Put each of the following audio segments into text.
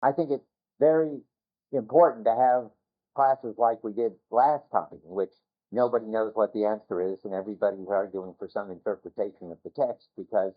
I think it's very important to have classes like we did last time, in which nobody knows what the answer is and everybody's arguing for some interpretation of the text, because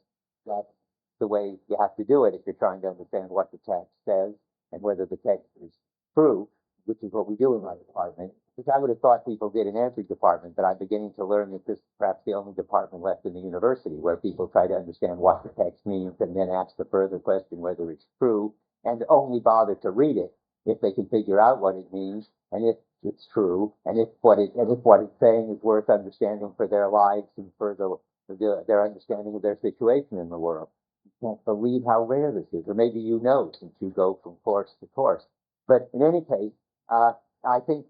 that's the way you have to do it if you're trying to understand what the text says and whether the text is true, which is what we do in my department, which I would have thought people did in every department, but I'm beginning to learn that this is perhaps the only department left in the university where people try to understand what the text means and then ask the further question whether it's true, and only bother to read it if they can figure out what it means and if it's true and if what it's saying is worth understanding for their lives and for their understanding of their situation in the world. You can't believe how rare this is, or maybe you know since you go from course to course. But in any case, I think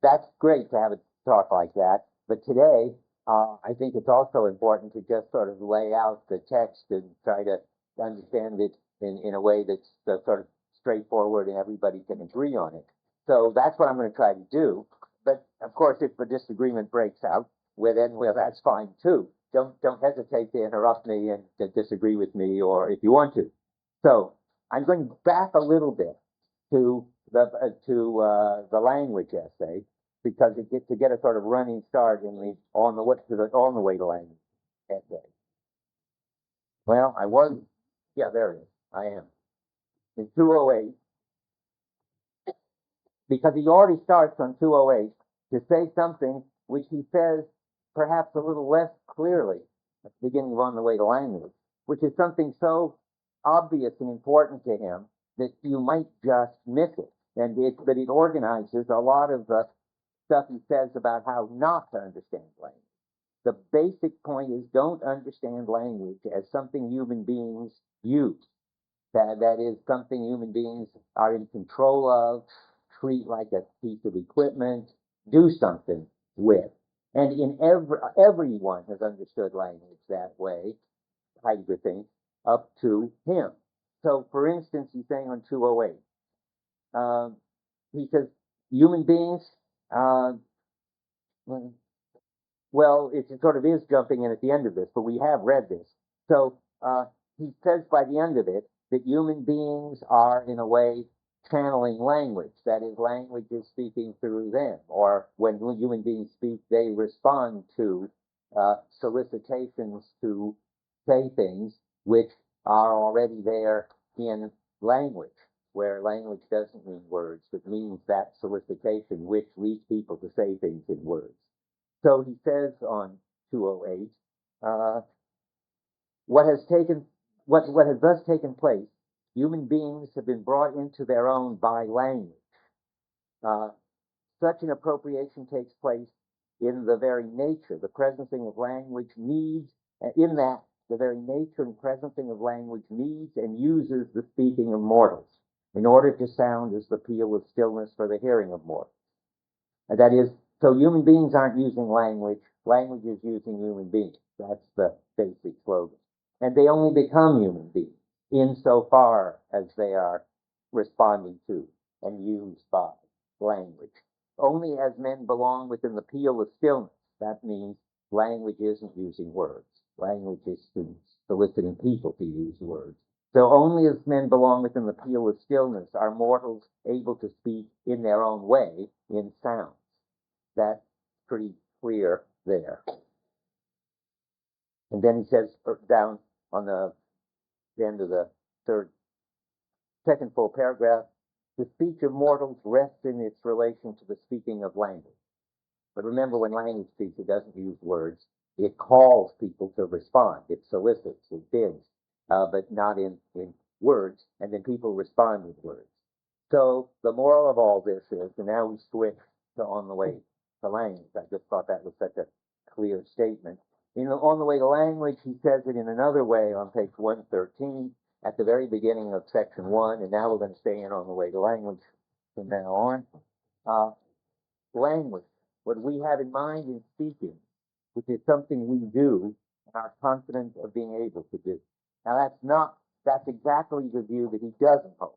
that's great to have a talk like that. But today, I think it's also important to just sort of lay out the text and try to understand it in a way that's sort of straightforward and everybody can agree on it. So that's what I'm going to try to do. But of course, if a disagreement breaks out, well, that's fine too. Don't hesitate to interrupt me and to disagree with me, or if you want to. So I'm going back a little bit to the language essay, because to get a sort of running start in the on the way to language essay. Well, there it is. I am in 208, because he already starts on 208 to say something which he says perhaps a little less clearly at the beginning of On the Way to Language, which is something so obvious and important to him that you might just miss it. But it organizes a lot of the stuff he says about how not to understand language. The basic point is, don't understand language as something human beings use. That is something human beings are in control of, treat like a piece of equipment, do something with. And everyone has understood language that way, Heidegger thinks, up to him. So, for instance, he's saying on 208, he says, human beings, well, it sort of is jumping in at the end of this, but we have read this. So he says by the end of it that human beings are, in a way, channeling language. That is, language is speaking through them. Or when human beings speak, they respond to solicitations to say things which are already there in language, where language doesn't mean words, but means that solicitation which leads people to say things in words. So he says on 208, what has thus taken place, human beings have been brought into their own by language. Such an appropriation takes place in the very nature, the presencing of language needs, in that the very nature and presencing of language needs and uses the speaking of mortals, in order to sound as the peal of stillness for the hearing of mortals. And that is, so human beings aren't using language, language is using human beings. That's the basic slogan. And they only become human beings insofar as they are responding to and used by language. Only as men belong within the peal of stillness. That means language isn't using words. Language is soliciting people to use words. So only as men belong within the peal of stillness are mortals able to speak in their own way in sounds. That's pretty clear there. And then he says down on the end of the second full paragraph, the speech of mortals rests in its relation to the speaking of language. But remember, when language speaks, it doesn't use words. It calls people to respond. It solicits, it bids, but not in words, and then people respond with words. So the moral of all this is, and now we switch to On the Way to Language. I just thought that was such a clear statement. On the Way to Language, he says it in another way on page 113 at the very beginning of section 1, and now we're going to stay in On the Way to Language from now on. Language, what we have in mind in speaking, which is something we do and are confident of being able to do. Now that's exactly the view that he doesn't hold.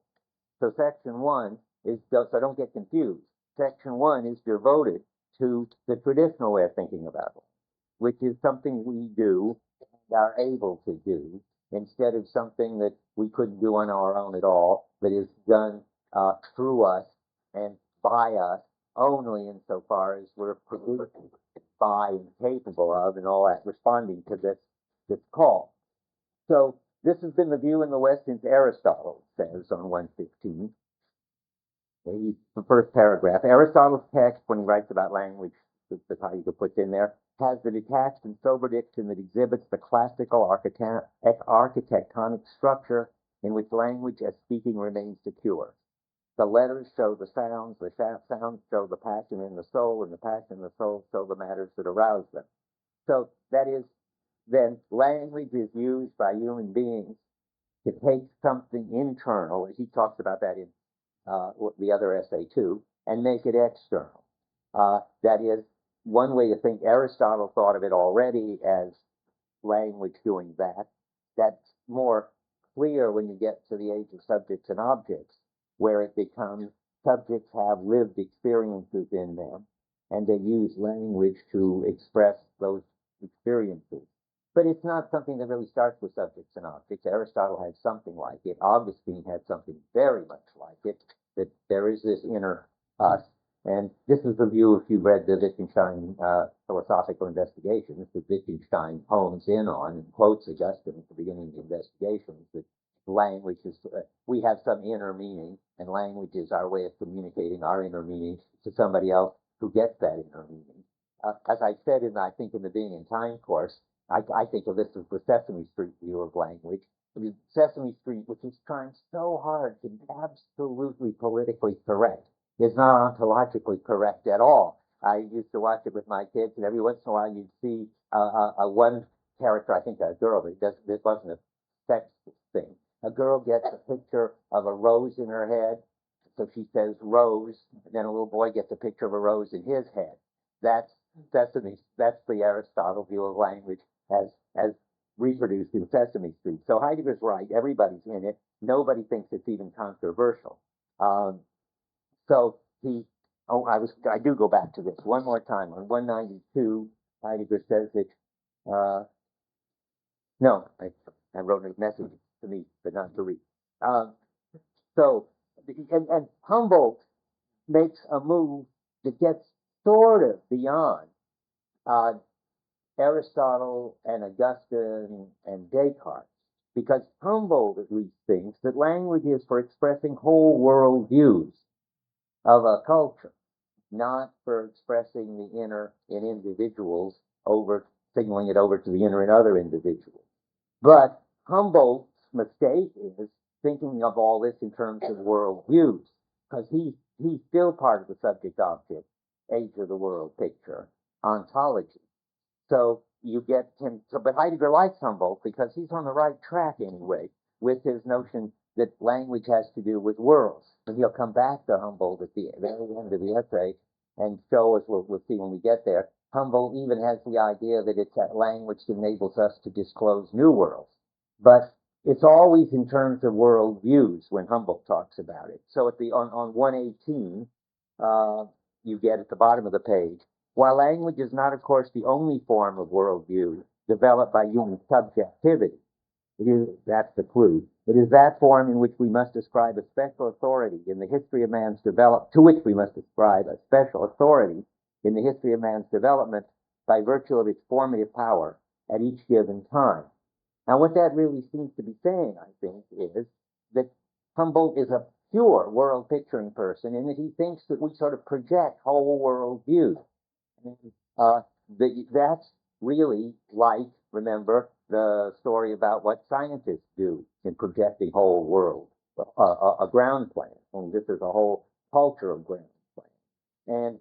So section 1 is, so don't get confused, section 1 is devoted to the traditional way of thinking about it, which is something we do and are able to do, instead of something that we couldn't do on our own at all, that is done through us and by us only insofar as we're produced by and capable of and all that, responding to this call. So this has been the view in the West since Aristotle, says on 115. The first paragraph. Aristotle's text, when he writes about language, the Heidegger puts in there, has the detached and sober diction that exhibits the classical architectonic structure in which language as speaking remains secure. The letters show the sounds show the passion in the soul, and the passion in the soul show the matters that arouse them. So that is, then, language is used by human beings to take something internal, as he talks about that in the other essay too, and make it external. That is, one way to think. Aristotle thought of it already as language doing that. That's more clear when you get to the age of subjects and objects, where it becomes subjects have lived experiences in them, and they use language to express those experiences. But it's not something that really starts with subjects and objects. Aristotle had something like it. Augustine had something very much like it, that there is this inner us. And this is the view, if you've read the Wittgenstein philosophical investigations, that Wittgenstein hones in on and quotes Augustine at the beginning of the investigations, that language is, we have some inner meaning, and language is our way of communicating our inner meaning to somebody else who gets that inner meaning. As I said I think in the Being and Time course, I think of this as the Sesame Street view of language. I mean, Sesame Street, which is trying so hard to be absolutely politically correct, is not ontologically correct at all. I used to watch it with my kids, and every once in a while you'd see one character, I think a girl, but this wasn't a sex thing. A girl gets a picture of a rose in her head, so she says rose, and then a little boy gets a picture of a rose in his head. That's Sesame. That's the Aristotle view of language as reproduced in Sesame Street. So Heidegger's right. Everybody's in it. Nobody thinks it's even controversial. So I do go back to this one more time. On 192, Heidegger says that, no, I wrote a message to me, but not to read. And Humboldt makes a move that gets sort of beyond Aristotle and Augustine and Descartes, because Humboldt at least thinks that language is for expressing whole world views of a culture, not for expressing the inner in individuals, signaling it over to the inner in other individuals. But Humboldt's mistake is thinking of all this in terms of world views, because he's still part of the subject-object, age of the world picture, ontology. So you get him, but Heidegger likes Humboldt because he's on the right track anyway, with his notion that language has to do with worlds. And he'll come back to Humboldt at the very end of the essay and show us, we'll see when we get there. Humboldt even has the idea that it's that language that enables us to disclose new worlds. But it's always in terms of world views when Humboldt talks about it. So on 118, you get at the bottom of the page, while language is not, of course, the only form of worldview developed by human subjectivity, that's the clue. It is that form in which we must ascribe a special authority in the history of man's development, to which we must ascribe a special authority in the history of man's development by virtue of its formative power at each given time. Now, what that really seems to be saying, I think, is that Humboldt is a pure world picturing person, in that he thinks that we sort of project whole world views. That's really like, remember, the story about what scientists do in projecting whole world, a ground plan. And this is a whole culture of ground plan. And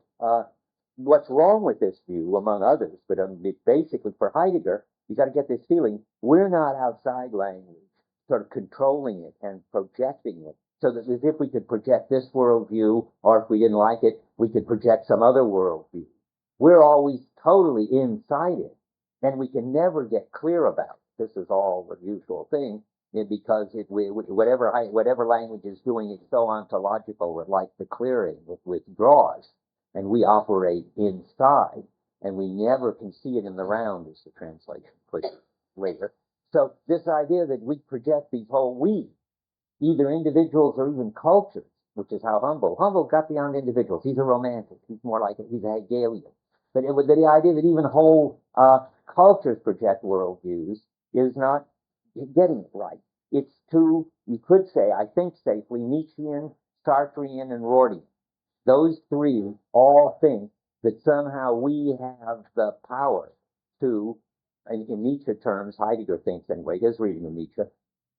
what's wrong with this view, among others, but basically for Heidegger, you got to get this feeling, we're not outside language, sort of controlling it and projecting it, so that as if we could project this worldview, or if we didn't like it, we could project some other worldview. We're always totally inside it, and we can never get clear about it. This is all the usual thing, because whatever language is doing, it's so ontological, like the clearing, it withdraws, and we operate inside, and we never can see it in the round, as the translation puts it later. So this idea that we project these whole we, either individuals or even cultures, which is how Humboldt got beyond individuals. He's a romantic. He's more like he's a Hegelian. But it was the idea that even whole cultures project worldviews is not getting it right. It's too, you could say, I think safely, Nietzschean, Sartrean, and Rorty. Those three all think that somehow we have the power to, in Nietzsche terms, Heidegger thinks anyway, his reading of Nietzsche,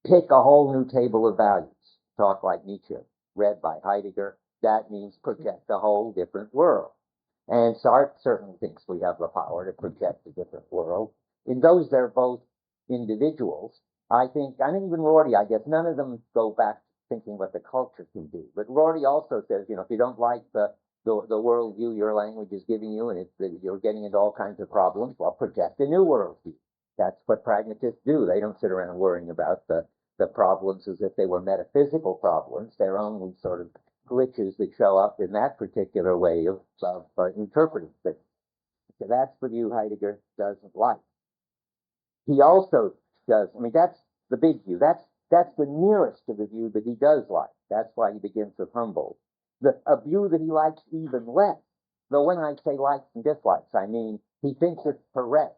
pick a whole new table of values. Talk like Nietzsche, read by Heidegger. That means project a whole different world. And Sartre certainly thinks we have the power to project a different world. In those, they're both individuals. I think even Rorty, I guess, none of them go back thinking what the culture can do. But Rorty also says, if you don't like the worldview your language is giving you, and you're getting into all kinds of problems, well, project a new worldview. That's what pragmatists do. They don't sit around worrying about the problems as if they were metaphysical problems. They're only sort of glitches that show up in that particular way of interpreting things. So that's the view Heidegger doesn't like. He also does, that's the big view. That's the nearest to the view that he does like. That's why he begins with Humboldt. A view that he likes even less. Though when I say likes and dislikes, I mean he thinks it's correct,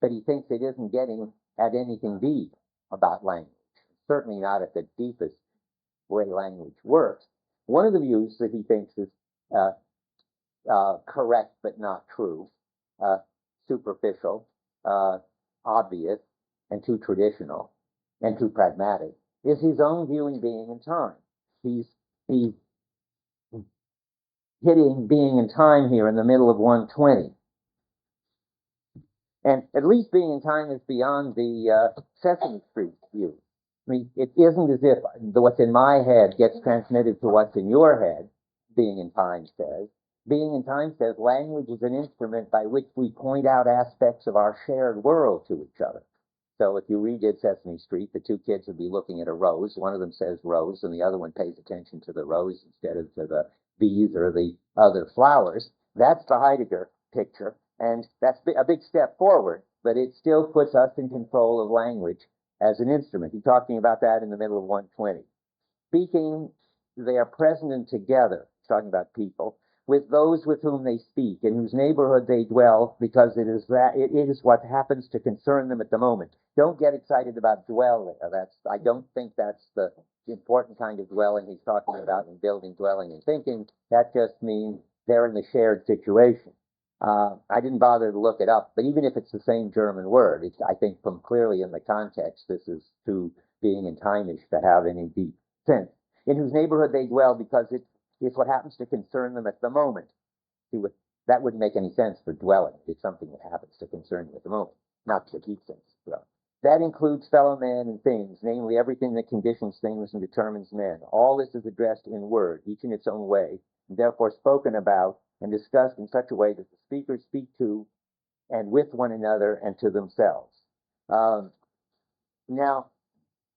but he thinks it isn't getting at anything deep about language. Certainly not at the deepest way language works. One of the views that he thinks is correct but not true, superficial, obvious, and too traditional, and too pragmatic, is his own view in Being and Time. He's hitting Being and Time here in the middle of 120. And at least Being and Time is beyond the Sesame Street view. It isn't as if what's in my head gets transmitted to what's in your head, Being and Time says. Being and Time says language is an instrument by which we point out aspects of our shared world to each other. So if you redid Sesame Street, the two kids would be looking at a rose. One of them says rose, and the other one pays attention to the rose instead of to the bees or the other flowers. That's the Heidegger picture, and that's a big step forward, but it still puts us in control of language as an instrument. He's talking about that in the middle of 120. Speaking, they are present and together, talking about people, with those with whom they speak, in whose neighborhood they dwell, because it is what happens to concern them at the moment. Don't get excited about dwell there. I don't think that's the important kind of dwelling he's talking about in building, dwelling, and thinking. That just means they're in the shared situation. I didn't bother to look it up, but even if it's the same German word, I think from clearly in the context, this is too Being and Time-ish to have any deep sense. In whose neighborhood they dwell, because it's what happens to concern them at the moment. See, that wouldn't make any sense for dwelling. It's something that happens to concern you at the moment, not the deep sense of dwelling. That includes fellow men and things, namely everything that conditions things and determines men. All this is addressed in word, each in its own way, and therefore spoken about and discussed in such a way that the speakers speak to and with one another and to themselves. Now,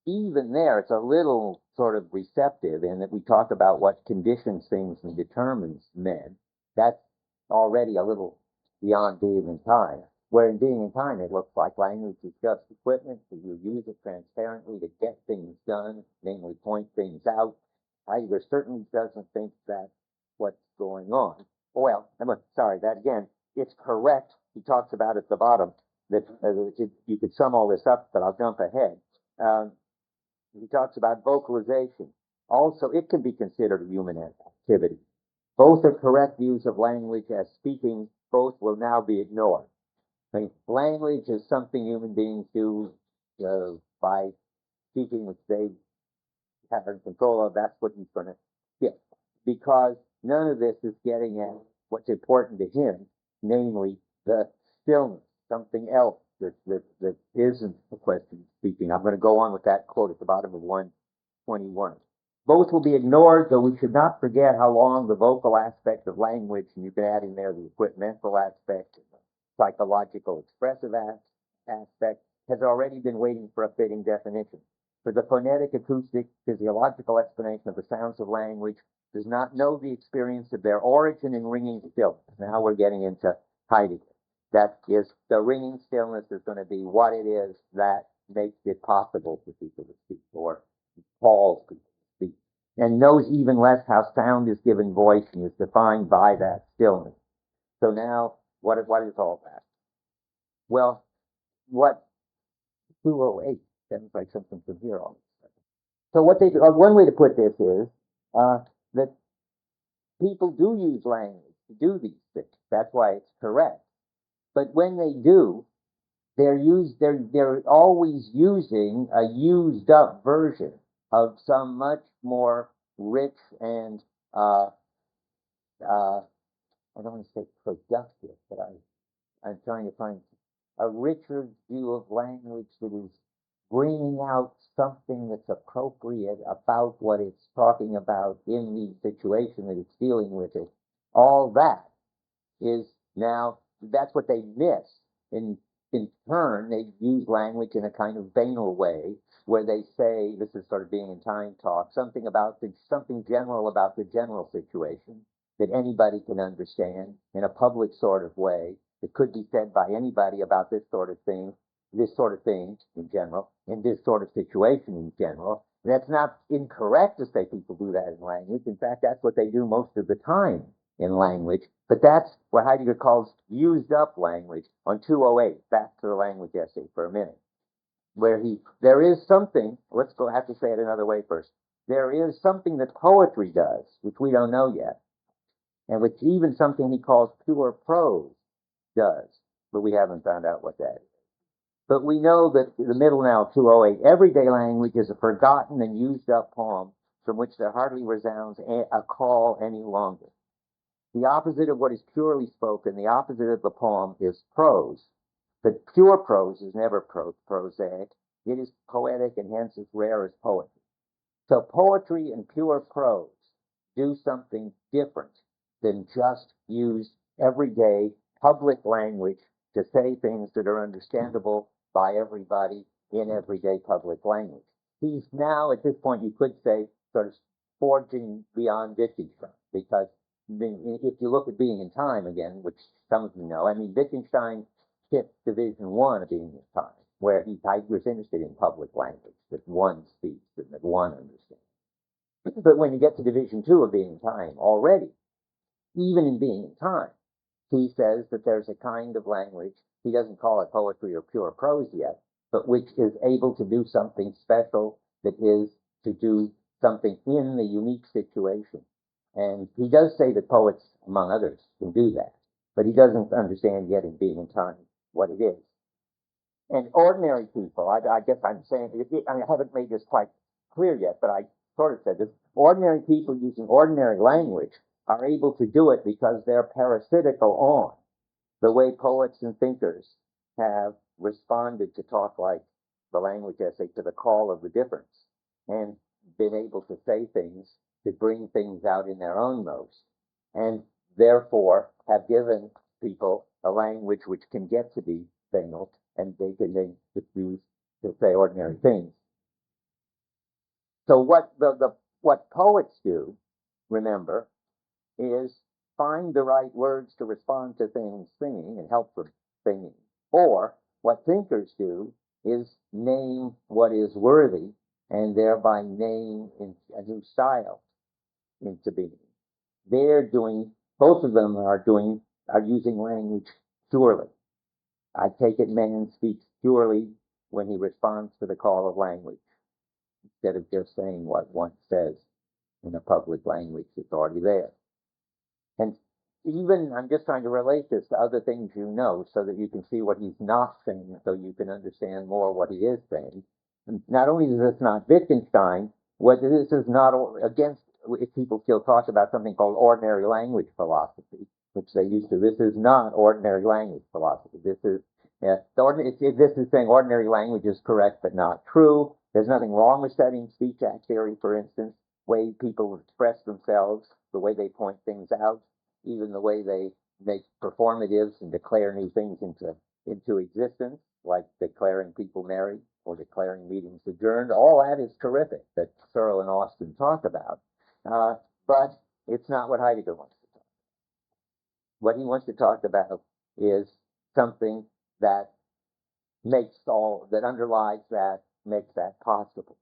even there, it's a little sort of receptive in that we talk about what conditions things and determines men. That's already a little beyond Being and Time. Where in Being and Time, it looks like language is just equipment, so you use it transparently to get things done, namely point things out. Heidegger certainly doesn't think that's what's going on. Well, that again, it's correct. He talks about at the bottom that you could sum all this up, but I'll jump ahead. He talks about vocalization. Also, it can be considered a human activity. Both are correct views of language as speaking. Both will now be ignored. Language is something human beings do by speaking, which they have control of. That's what he's going to get. Because none of this is getting at what's important to him, namely the stillness, something else that isn't a question of speaking. I'm going to go on with that quote at the bottom of 121. Both will be ignored, though we should not forget how long the vocal aspect of language, and you can add in there the equipmental aspect, and the psychological expressive aspect, has already been waiting for a fitting definition. For the phonetic, acoustic, physiological explanation of the sounds of language does not know the experience of their origin in ringing stillness. Now we're getting into Heidegger. That is, the ringing stillness is going to be what it is that makes it possible for people to speak, or calls people to speak, and knows even less how sound is given voice and is defined by that stillness. So now, what is all that? Well, what 208 sounds like something from here all of a sudden. So what they do, one way to put this is that people do use language to do these things. That's why it's correct. But when they do, they're always using a used up version of some much more rich and I don't want to say productive, but I'm trying to find a richer view of language that is bringing out something that's appropriate about what it's talking about in the situation that it's dealing with it. All that is now, that's what they miss. In turn, they use language in a kind of banal way, where they say, this is sort of being in time talk, something general about the general situation that anybody can understand in a public sort of way that could be said by anybody about this sort of thing in general, in this sort of situation in general. That's not incorrect to say people do that in language. In fact, that's what they do most of the time in language, but that's what Heidegger calls used up language on 208. Back to the language essay for a minute, where there is something, I have to say it another way first. There is something that poetry does, which we don't know yet, and which even something he calls pure prose does, but we haven't found out what that is. But we know that the middle now, 208, everyday language is a forgotten and used up poem from which there hardly resounds a call any longer. The opposite of what is purely spoken, the opposite of the poem, is prose. But pure prose is never prosaic. It is poetic, and hence as rare as poetry. So poetry and pure prose do something different than just use everyday public language to say things that are understandable by everybody in everyday public language. He's now, at this point, you could say, sort of forging beyond Wittgenstein, because if you look at Being in Time again, which some of you know, I mean, Wittgenstein hit Division 1 of Being in Time, where he was interested in public language, that one speaks and that one understands. But when you get to Division 2 of Being in Time, already, even in Being in Time, he says that there's a kind of language, he doesn't call it poetry or pure prose yet, but which is able to do something special, that is to do something in the unique situation. And he does say that poets, among others, can do that, but he doesn't understand yet in Being in Time what it is. And ordinary people, I guess I'm saying, I haven't made this quite clear yet, but I sort of said this, ordinary people using ordinary language are able to do it because they're parasitical on the way poets and thinkers have responded to talk like the language essay, to the call of the difference, and been able to say things, to bring things out in their own modes, and therefore have given people a language which can get to be banal, and they can then use to say ordinary things. So what poets do, remember, is find the right words to respond to things singing and help them singing. Or what thinkers do is name what is worthy and thereby name a new style into being. Both of them are using language purely. I take it man speaks purely when he responds to the call of language, instead of just saying what one says in a public language that's already there. And even, I'm just trying to relate this to other things you know, so that you can see what he's not saying, so you can understand more what he is saying. And not only is this not Wittgenstein, this is not against, if people still talk about something called ordinary language philosophy, which they used to, this is not ordinary language philosophy. This is saying ordinary language is correct but not true. There's nothing wrong with studying speech act theory, for instance, way people express themselves, the way they point things out, even the way they make performatives and declare new things into existence, like declaring people married or declaring meetings adjourned. All that is terrific that Searle and Austin talk about, but it's not what Heidegger wants to talk about. What he wants to talk about is something that that underlies that, makes that possible.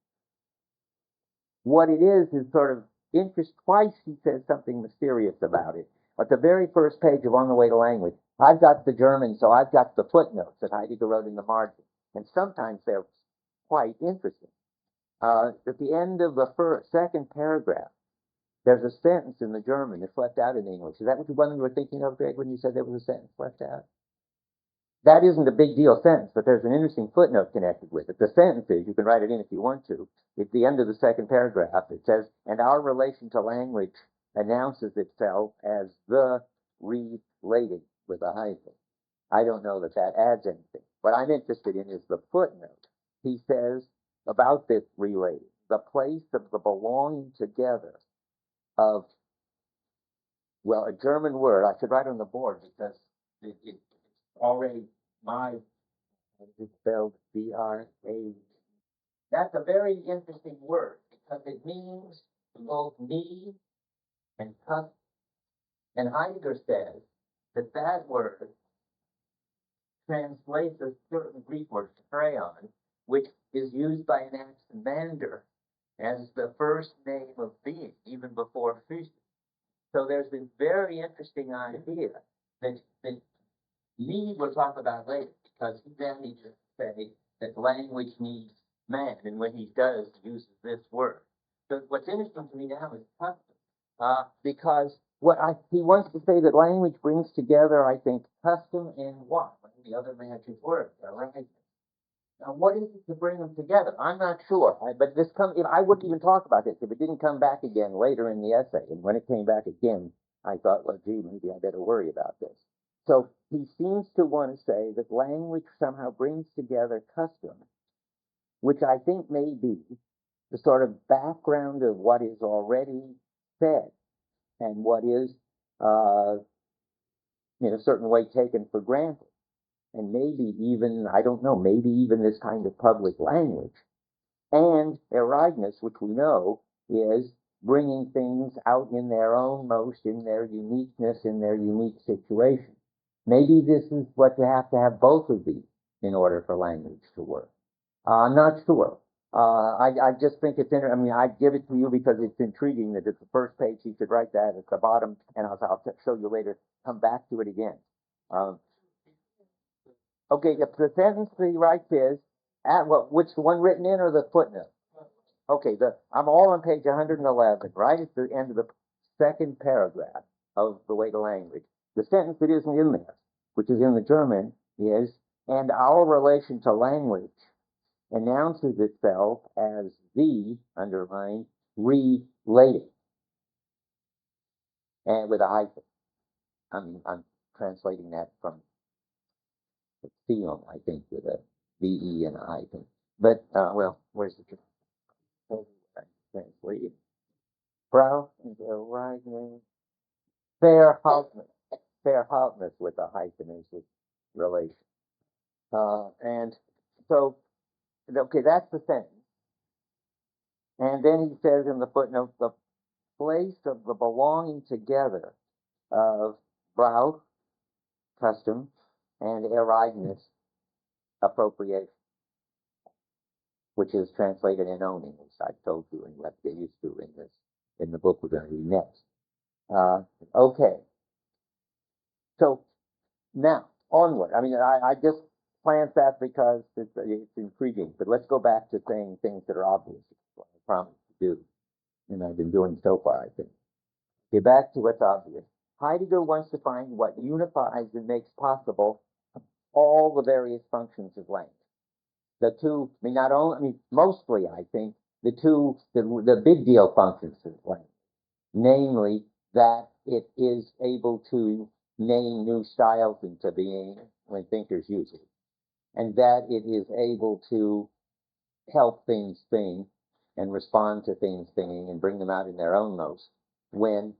What it is sort of interest. Twice he says something mysterious about it. At the very first page of On the Way to Language, I've got the German, so I've got the footnotes that Heidegger wrote in the margin, and sometimes they're quite interesting. At the end of the second paragraph, there's a sentence in the German that's left out in English. Is that what you were thinking of, Greg, when you said there was a sentence left out? That isn't a big deal sentence, but there's an interesting footnote connected with it. The sentence is, you can write it in if you want to, at the end of the second paragraph, it says, and our relation to language announces itself as the related with a hyphen. I don't know that that adds anything. What I'm interested in is the footnote. He says about this relating, the place of the belonging together of, well, a German word, I should write on the board because it's already it's spelled B-R-A. That's a very interesting word because it means both me and custom. And Heidegger says that that word translates a certain Greek word, crayon, which is used by Anaximander as the first name of being, even before Physis. So there's this very interesting idea that Lee will talk about later, because he then needs to say that language needs man, and when he does, he uses this word. So what's interesting to me now is custom, because he wants to say that language brings together, I think, custom and what? The other magic word, right? Now, what is it to bring them together? I'm not sure, but I wouldn't even talk about this if it didn't come back again later in the essay. And when it came back again, I thought, well, gee, maybe I better worry about this. So he seems to want to say that language somehow brings together custom, which I think may be the sort of background of what is already said and what is, in a certain way, taken for granted. And maybe even, I don't know, maybe even this kind of public language. And Erignus, which we know, is bringing things out in their own most, in their uniqueness, in their unique situation. Maybe this is what you have to have both of these in order for language to work. I'm not sure. I just think it's interesting. I mean, I give it to you because it's intriguing that it's the first page. You should write that at the bottom, and I'll show you later. Come back to it again. Okay, the sentence he writes is, which the one written in or the footnote? Okay, I'm all on page 111, right at the end of the second paragraph of The Way to Language. The sentence that isn't in there, which is in the German, is, and our relation to language announces itself as the, underlined, relating, and with a hyphen. I'm translating that from the film, I think, with a V-E and a hyphen. But, well, where's the translated? Frau is a right name. Verhältnis with a hyphen is the relation. And so, okay, that's the sentence. And then he says in the footnote, the place of the belonging together of Brauch, custom, and Erignus, appropriation, which is translated in owning, as I told you, and you have to get used to in the book we're going to read next. Okay. So now, onward. I mean, I just plant that because it's intriguing, but let's go back to saying things that are obvious, what I promised to do, and I've been doing so far, I think. Okay, back to what's obvious. Heidegger wants to find what unifies and makes possible all the various functions of language. The two, mostly, I think, the big deal functions of language, namely that it is able to name new styles into being when thinkers use it, and that it is able to help things think and respond to things thinking and bring them out in their own most when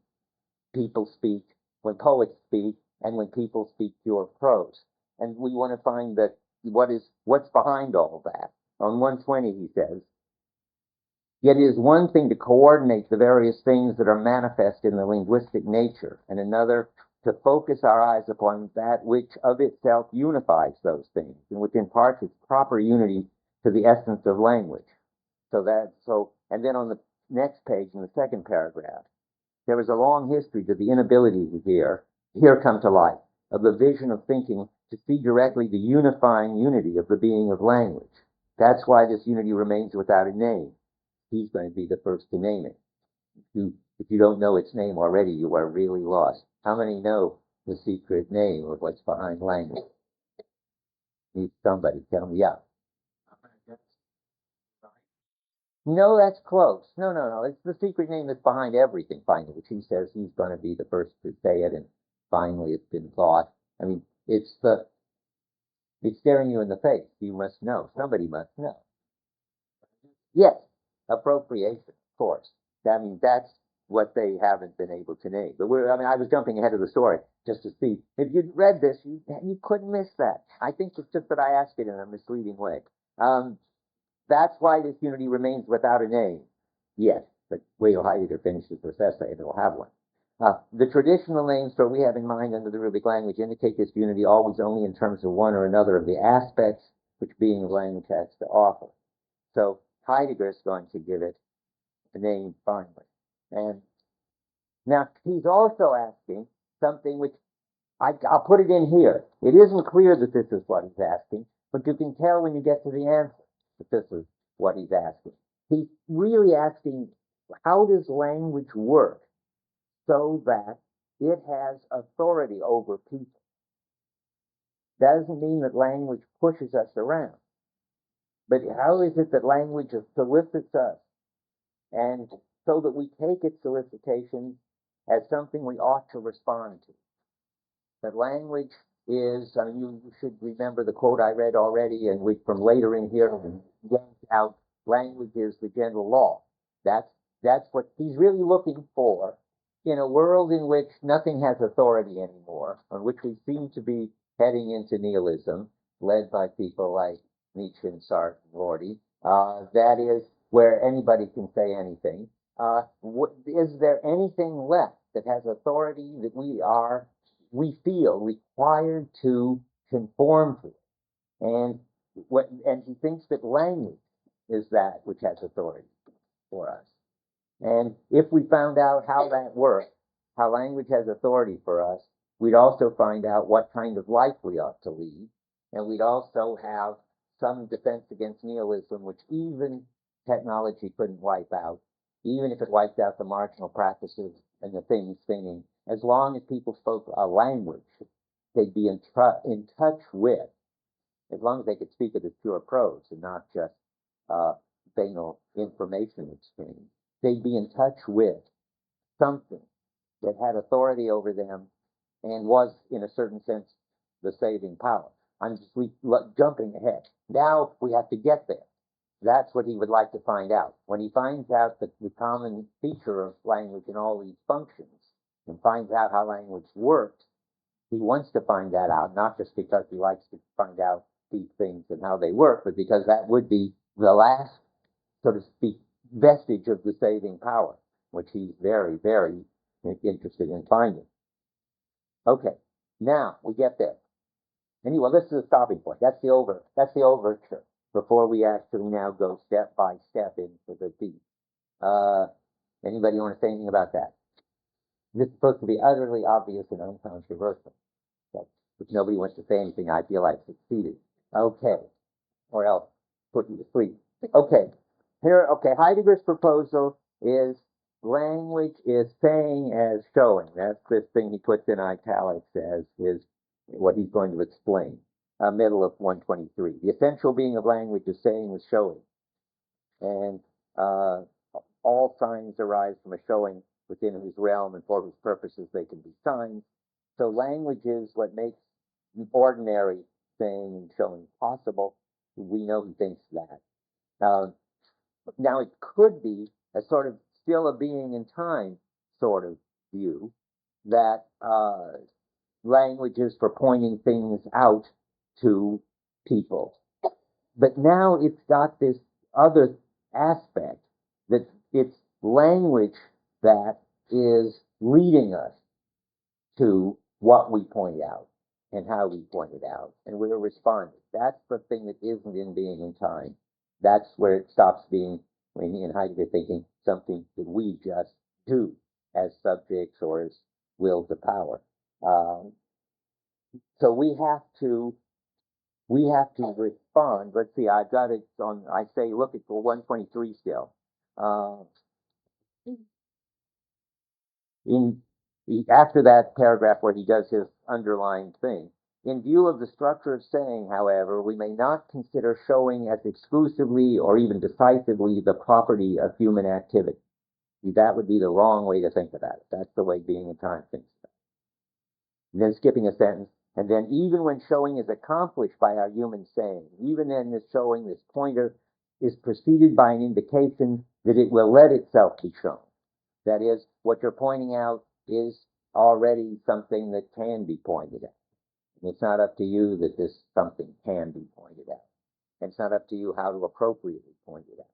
people speak, when poets speak, and when people speak pure prose. And we want to find that what's behind all that. On 120, he says, yet it is one thing to coordinate the various things that are manifest in the linguistic nature, and another to focus our eyes upon that which of itself unifies those things, and which imparts its proper unity to the essence of language. And then on the next page, in the second paragraph, there is a long history to the inability to here come to light, of the vision of thinking to see directly the unifying unity of the being of language. That's why this unity remains without a name. He's going to be the first to name it. If you don't know its name already, you are really lost. How many know the secret name of what's behind language? Need somebody tell me. Yeah. No, that's close. No. It's the secret name that's behind everything, finally, which he says he's going to be the first to say it, and finally it's been thought. I mean, it's staring you in the face. You must know. Somebody must know. Yes, appropriation, of course. I mean, that's what they haven't been able to name. But I was jumping ahead of the story just to see. If you'd read this, you couldn't miss that. I think it's just that I asked it in a misleading way. That's why this unity remains without a name. Yes, but wait till Heidegger finishes this essay and it'll have one. The traditional names for we have in mind under the rubric language indicate this unity always only in terms of one or another of the aspects which being of language has to offer. So Heidegger is going to give it a name finally. And now he's also asking something which I'll put it in here. It isn't clear that this is what he's asking, but you can tell when you get to the answer that this is what he's asking. He's really asking, how does language work so that it has authority over people? That doesn't mean that language pushes us around. But how is it that language solicits us, and so that we take its solicitation as something we ought to respond to? That language is, you should remember the quote I read already, and from later in here, yanked out, language is the general law. That's what he's really looking for in a world in which nothing has authority anymore, on which we seem to be heading into nihilism, led by people like Nietzsche and Sartre and Rorty. That is where anybody can say anything. Is there anything left that has authority that we feel required to conform to? And he thinks that language is that which has authority for us. And if we found out how that works, how language has authority for us, we'd also find out what kind of life we ought to lead. And we'd also have some defense against nihilism, which even technology couldn't wipe out, even if it wiped out the marginal practices and the things thinking. As long as people spoke a language they'd be in touch with, as long as they could speak it as pure prose and not just banal information exchange, they'd be in touch with something that had authority over them and was, in a certain sense, the saving power. I'm just jumping ahead. Now we have to get there. That's what he would like to find out. When he finds out the common feature of language in all these functions and finds out how language works, he wants to find that out, not just because he likes to find out these things and how they work, but because that would be the last, so to speak, vestige of the saving power, which he's very, very interested in finding. Okay, now we get there. Anyway, this is a stopping point. That's the overture before we actually now go step by step into the deep. Anybody want to say anything about that? This is supposed to be utterly obvious and uncontroversial. So, if nobody wants to say anything, I feel I've succeeded. Okay, or else put you to sleep. Okay, Heidegger's proposal is language is saying as showing. That's this thing he puts in italics as is what he's going to explain. Middle of 123. The essential being of language is saying as showing. And all signs arise from a showing within whose realm and for whose purposes they can be signs. So language is what makes ordinary saying and showing possible. We know he thinks that. Now it could be a sort of still a being in time sort of view that language is for pointing things out to people. But now it's got this other aspect that it's language that is leading us to what we point out and how we point it out, and we're responding. That's the thing that isn't in being in time. That's where it stops being, in Heidegger thinking, something that we just do as subjects or as wills of power. So we have to respond. Let's see, I've got it on, I say, look at the 123 still. After that paragraph where he does his underlying thing, in view of the structure of saying, however, we may not consider showing as exclusively or even decisively the property of human activity. That would be the wrong way to think about it. That's the way being in time thinks about it. And then skipping a sentence, and then even when showing is accomplished by our human saying, even then this showing, this pointer, is preceded by an indication that it will let itself be shown. That is, what you're pointing out is already something that can be pointed at. And it's not up to you that this something can be pointed at. And it's not up to you how to appropriately point it at.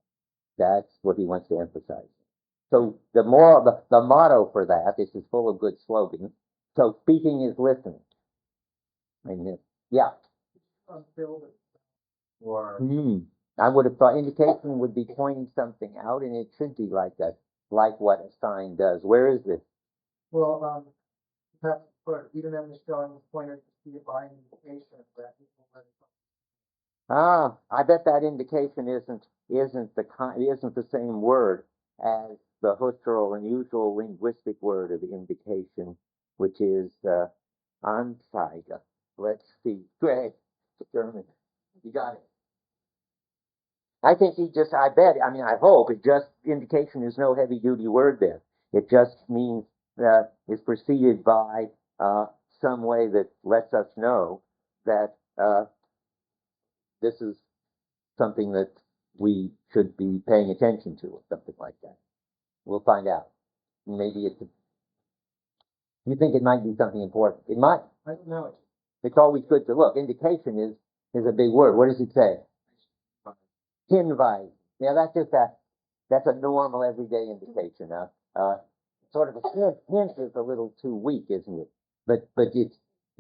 That's what he wants to emphasize. So the motto for that, this is full of good slogans. So speaking is listening. And yeah. Or I would have thought indication would be pointing something out, and it should be like what a sign does. Where is this? Well, even then the showing was pointed to see it by indication that people let it. I bet that indication isn't the same word as the Husserl and usual linguistic word of indication, which is Anzeige. Let's see. Great. German. You got it. I think I hope indication is no heavy duty word there. It just means that it's preceded by some way that lets us know that this is something that we should be paying attention to, or something like that. We'll find out. Maybe you think it might be something important. It might. I don't know. It's always good to look. Indication is a big word. What does it say? Hinweis. Now that's a normal everyday indication. Sort of a hint is a little too weak, isn't it? But it's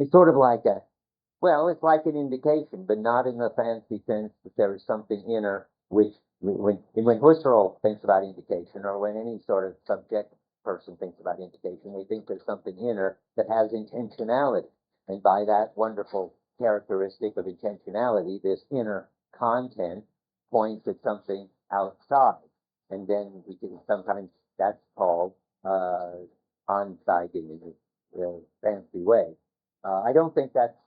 sort of like it's like an indication, but not in the fancy sense that there is something inner which when Husserl thinks about indication, or when any sort of subjective person thinks about indication, they think there's something inner that has intentionality. And by that wonderful characteristic of intentionality, this inner content points at something outside. And then we can sometimes, that's called Anzeige in a fancy way. I don't think that's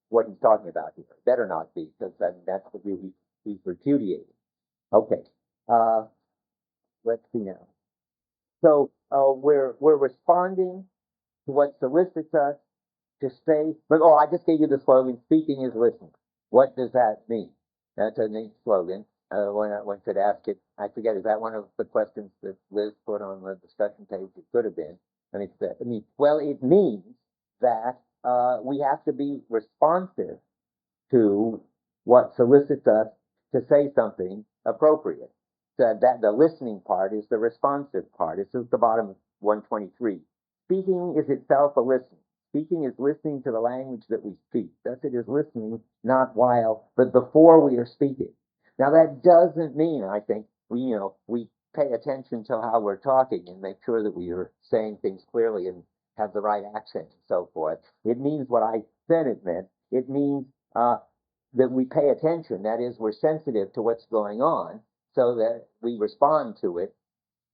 what he's talking about here. Better not be, because that's the view he's repudiating. Okay. Let's see now. So we're responding to what solicits us to say, I just gave you the slogan, speaking is listening. What does that mean? That's a neat slogan. One could ask it, I forget, is that one of the questions that Liz put on the discussion page? It could have been. It means that we have to be responsive to what solicits us to say something appropriate. So that the listening part is the responsive part. It's at the bottom of 123. Speaking is itself a listening. Speaking is listening to the language that we speak. Thus it is listening not while, but before we are speaking. Now that doesn't mean, I think, we pay attention to how we're talking and make sure that we are saying things clearly and have the right accent and so forth. It means what I said it meant. It means that we pay attention. That is, we're sensitive to what's going on so that we respond to it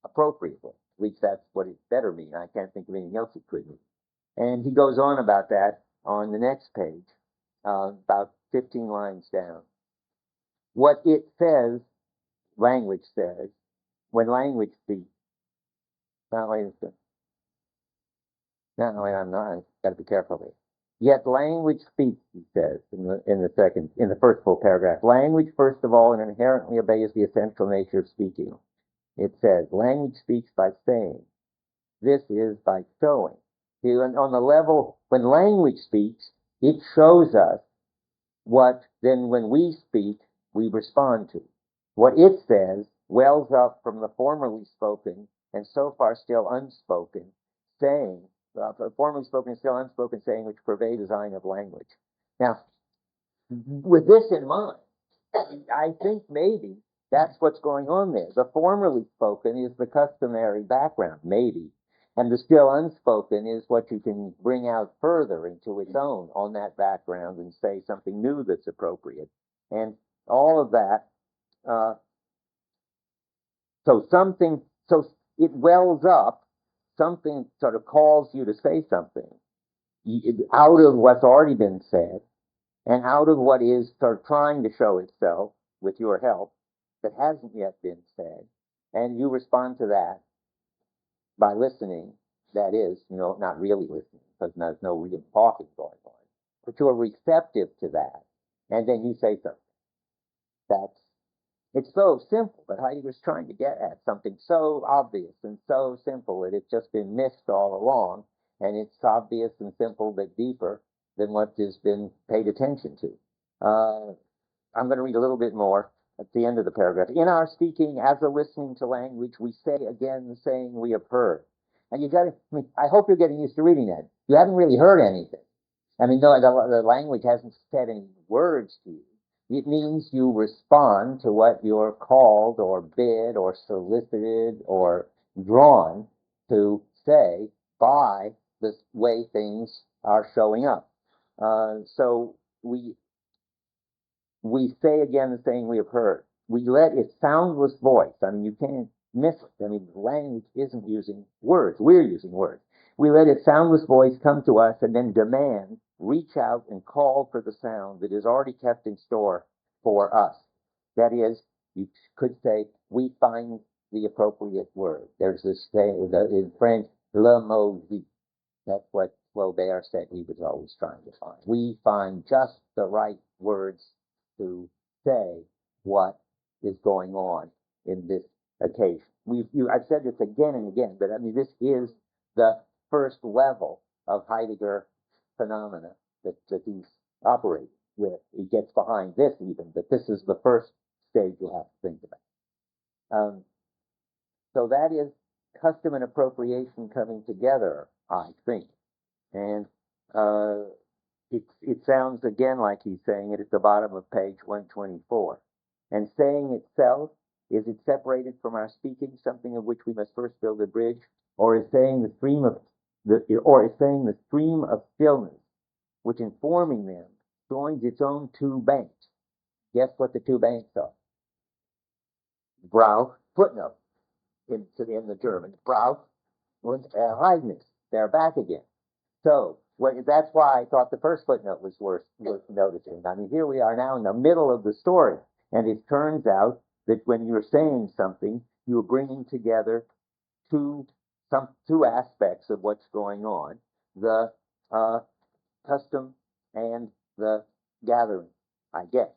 appropriately. At least that's what it better mean. I can't think of anything else it could mean. And he goes on about that on the next page, about 15 lines down. What it says, language says, when language speaks. I'm got to be careful here. Yet language speaks, he says in the first full paragraph. Language, first of all, and inherently obeys the essential nature of speaking. It says, language speaks by saying. This is by showing. See, on the level, when language speaks, it shows us what then when we speak, we respond to. What it says wells up from the formerly spoken and so far still unspoken, saying formally spoken, still unspoken saying which pervade design of language. Now, with this in mind, I think maybe that's what's going on there. The formerly spoken is the customary background, maybe, and the still unspoken is what you can bring out further into its own on that background and say something new that's appropriate. And all of that, so it wells up, something sort of calls you to say something out of what's already been said, and out of what is sort of trying to show itself with your help that hasn't yet been said, and you respond to that by listening. That is, not really listening, because there's no real talking going on, but you're receptive to that, and then you say something. It's so simple, but Heidegger's trying to get at something so obvious and so simple that it's just been missed all along, and it's obvious and simple but deeper than what has been paid attention to. I'm going to read a little bit more at the end of the paragraph. In our speaking, as a listening to language, we say again the saying we have heard. And I hope you're getting used to reading that. You haven't really heard anything. I mean, no, the language hasn't said any words to you. It means you respond to what you're called or bid or solicited or drawn to say by the way things are showing up. So we say again the saying we have heard. We let its soundless voice, I mean, you can't miss it. I mean, the language isn't using words. We're using words. We let its soundless voice come to us and then demand, reach out and call for the sound that is already kept in store for us. That is, you could say, we find the appropriate word. There's this saying in French, le mot juste. That's what Flaubert said he was always trying to find. We find just the right words to say what is going on in this occasion. I've said this again and again, but I mean, this is the first level of Heidegger phenomena that he's operating with. He gets behind this even, but this is the first stage you have to think about. So that is custom and appropriation coming together, I think. And it sounds again like he's saying it at the bottom of page 124. And saying itself, is it separated from our speaking, something of which we must first build a bridge, or is saying the stream of stillness, which in forming them joins its own two banks? Guess what the two banks are? Brau, footnote in the German. Brau und Erheidnis. They're back again. So that's why I thought the first footnote was worth noticing. I mean, here we are now in the middle of the story, and it turns out that when you're saying something, you're bringing together two aspects of what's going on: the custom and the gathering. I guess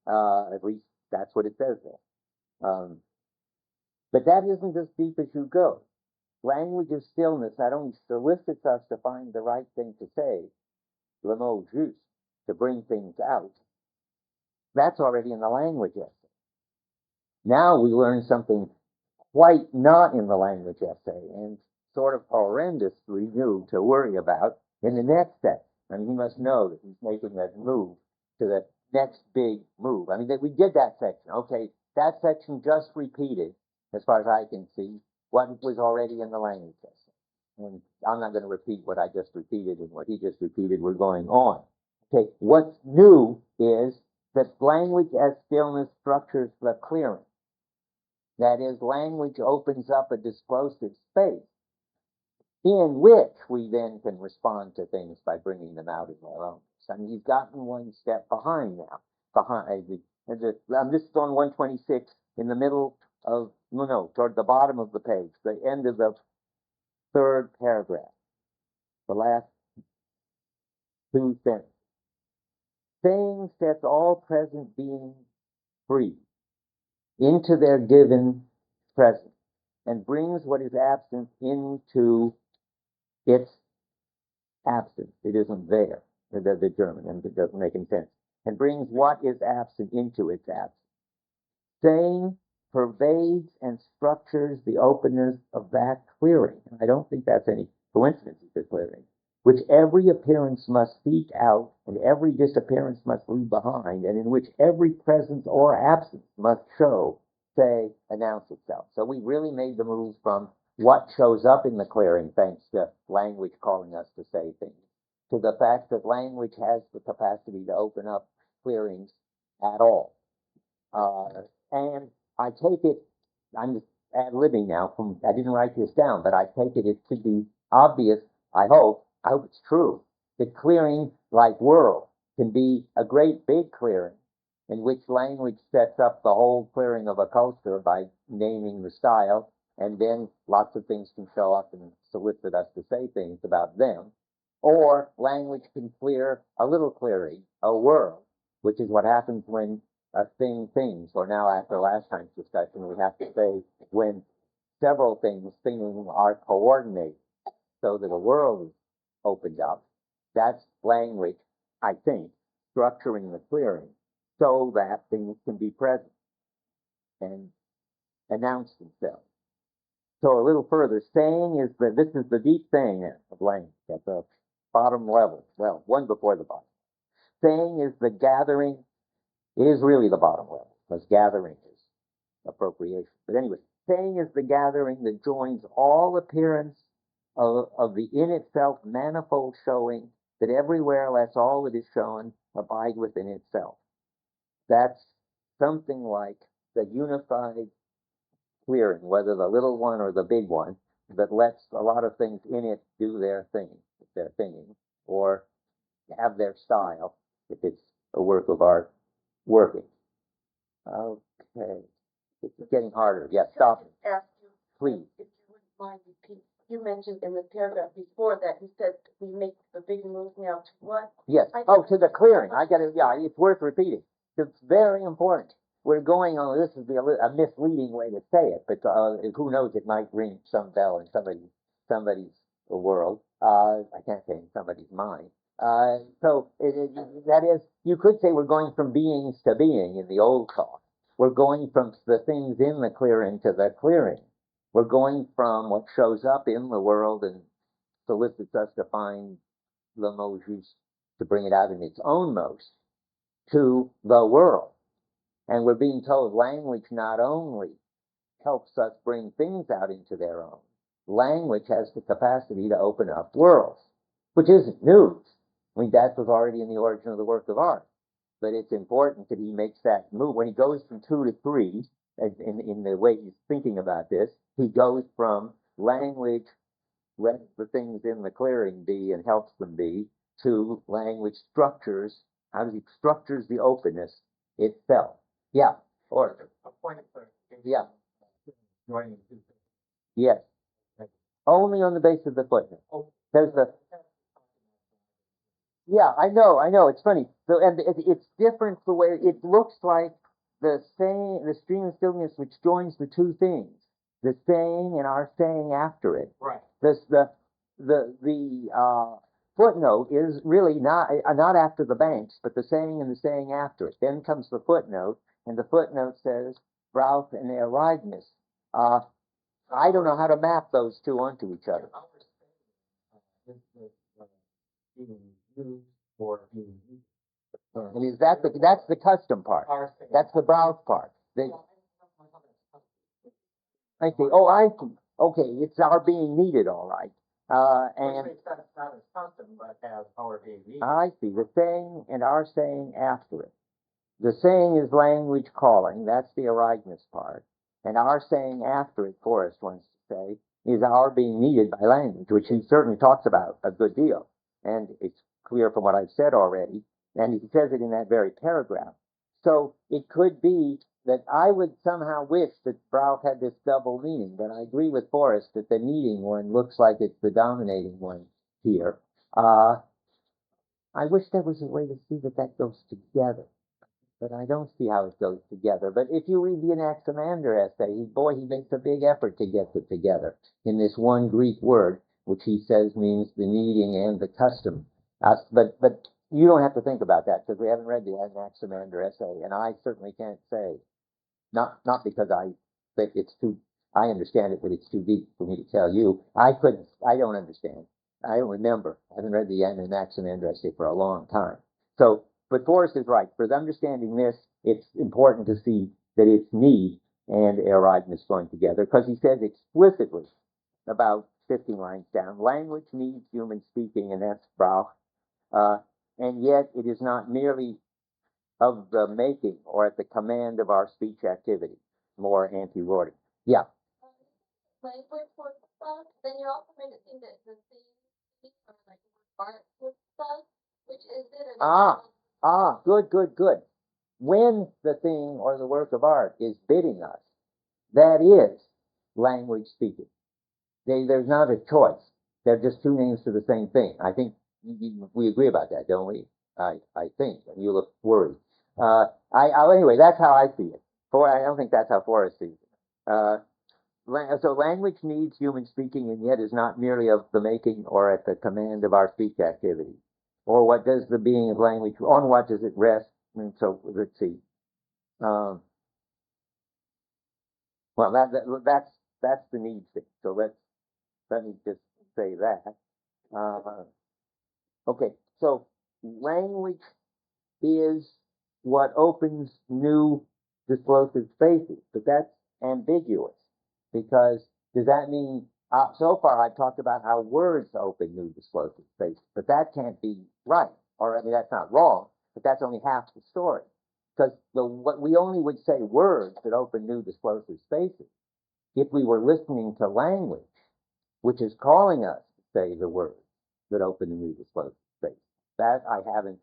at least that's what it says there. But that isn't as deep as you go. Language of stillness not only solicits us to find the right thing to say, le mot juste, to bring things out. That's already in the language essay. Now we learn something quite not in the language essay and sort of horrendously new to worry about in the next step. I mean, he must know that he's making that move to the next big move. I mean, we did that section. Okay, that section just repeated, as far as I can see, what was already in the language essay. And I'm not going to repeat what I just repeated and what he just repeated. We're going on. Okay, what's new is that language as stillness structures the clearing. That is, language opens up a disclosive space in which we then can respond to things by bringing them out of our own. I mean, he's gotten one step behind now. This is on 126 in the middle of, toward the bottom of the page, the end of the third paragraph, the last two sentences. Saying sets all present beings free into their given presence and brings what is absent into its absence. It isn't there, the German, and it doesn't make any sense. And brings what is absent into its absence. Saying pervades and structures the openness of that clearing. I don't think that's any coincidence with the clearing, which every appearance must seek out and every disappearance must leave behind, and in which every presence or absence must show, say, announce itself. So we really made the move from what shows up in the clearing, thanks to language calling us to say things, to the fact that language has the capacity to open up clearings at all. And I take it, I'm just ad-libbing now, I didn't write this down, but I take it to be obvious, I hope it's true, that clearing like world can be a great big clearing in which language sets up the whole clearing of a culture by naming the style, and then lots of things can show up and solicit us to say things about them. Or language can clear a little clearing, a world, which is what happens when a thing things, or now after last time's discussion, we have to say when several things thinging are coordinated so that a world is opened up. That's language, I think, structuring the clearing so that things can be present and announce themselves. So a little further, saying is this is the deep saying of language at the bottom level. Well, one before the bottom. Saying is the gathering. It is really the bottom level, because gathering is appropriation. But anyway, saying is the gathering that joins all appearance of the in itself manifold showing that everywhere lets all that is shown abide within itself. That's something like the unified clearing, whether the little one or the big one, that lets a lot of things in it do their thing, their thinking, or have their style, if it's a work of art, working. Okay. It's getting harder. Yes, stop. Ask you, Please. if you wouldn't mind repeating. You mentioned in the paragraph before that you said we make a big move now to what? Yes. To the clearing. I got it. Yeah, it's worth repeating. It's very important. We're going on. This would be a misleading way to say it, but who knows? It might ring some bell in somebody's world. I can't say in somebody's mind. So that is, you could say we're going from beings to being in the old talk. We're going from the things in the clearing to the clearing. We're going from what shows up in the world and solicits us to find the mot juste, to bring it out in its own modes, to the world. And we're being told language not only helps us bring things out into their own, language has the capacity to open up worlds, which isn't news. I mean, that was already in the origin of the work of art. But it's important that he makes that move. When he goes from 2 to 3, in the way he's thinking about this, he goes from language lets the things in the clearing be and helps them be, to language structures, how he structures the openness itself. Yeah. Or A point of clarification. yeah. Joining two things. Yes. Only on the basis of the footnote. There's the Yeah, I know. It's funny. So, and it's different the way it looks like the stream of stillness, which joins the two things, the saying and our saying after it. Right. The footnote is really not after the banks, but the saying and the saying after it. Then comes the footnote, and the footnote says Brauch and Erasmus. I don't know how to map those two onto each other. Being used or being used. And is that's the custom part? That's the Brauch part. I see. Oh, I see. Okay, it's our being needed, all right. And Which makes sense not as custom, but as our being needed. I see. The saying and our saying after it. The saying is language calling. That's the Erasmus part. And our saying after it, Forrest wants to say, is our being needed by language, which he certainly talks about a good deal. And it's clear from what I've said already. And he says it in that very paragraph. So it could be that I would somehow wish that Brauch had this double meaning, but I agree with Forrest that the needing one looks like it's the dominating one here. I wish there was a way to see that goes together, but I don't see how it goes together. But if you read the Anaximander essay, he makes a big effort to get it together in this one Greek word, which he says means the needing and the custom. But you don't have to think about that because we haven't read the Anaximander essay, and I certainly can't say, not because I but it's too, I understand it, but it's too deep for me to tell you. I don't understand. I don't remember. I haven't read the Anaximander for a long time. So, but Forrest is right. For understanding this, it's important to see that it's need and Ariadne going together, because he says explicitly about 15 lines down, language needs human speaking, and that's Brauch, and yet it is not merely of the making or at the command of our speech activity, more anti-Rorty. Yeah. Language was stuff, then you also made it seem that the thing or like art was stuff, which is it? Good. When the thing or the work of art is bidding us, that is language speaking. There's not a choice. They're just two names for the same thing. I think we agree about that, don't we? I think. And you look worried. Anyway, that's how I see it. I don't think that's how Forrest sees it. So language needs human speaking, and yet is not merely of the making or at the command of our speech activity. Or what does the being of language, on what does it rest? And so let's see. Well, that's the need thing. So let me just say that. Okay, so language is what opens new disclosive spaces, but that's ambiguous, because does that mean, so far I've talked about how words open new disclosive spaces, but that can't be right, or I mean that's not wrong, but that's only half the story, because what we only would say words that open new disclosive spaces if we were listening to language, which is calling us to say the words that open the new disclosive space. That I haven't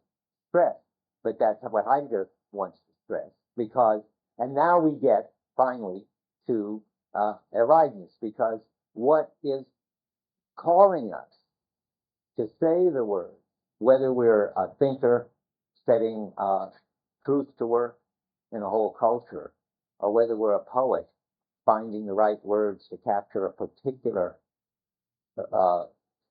stressed, but that's what Heidegger wants to stress, because, and now we get finally to Ariadne, because what is calling us to say the word, whether we're a thinker setting truth to work in a whole culture, or whether we're a poet finding the right words to capture a particular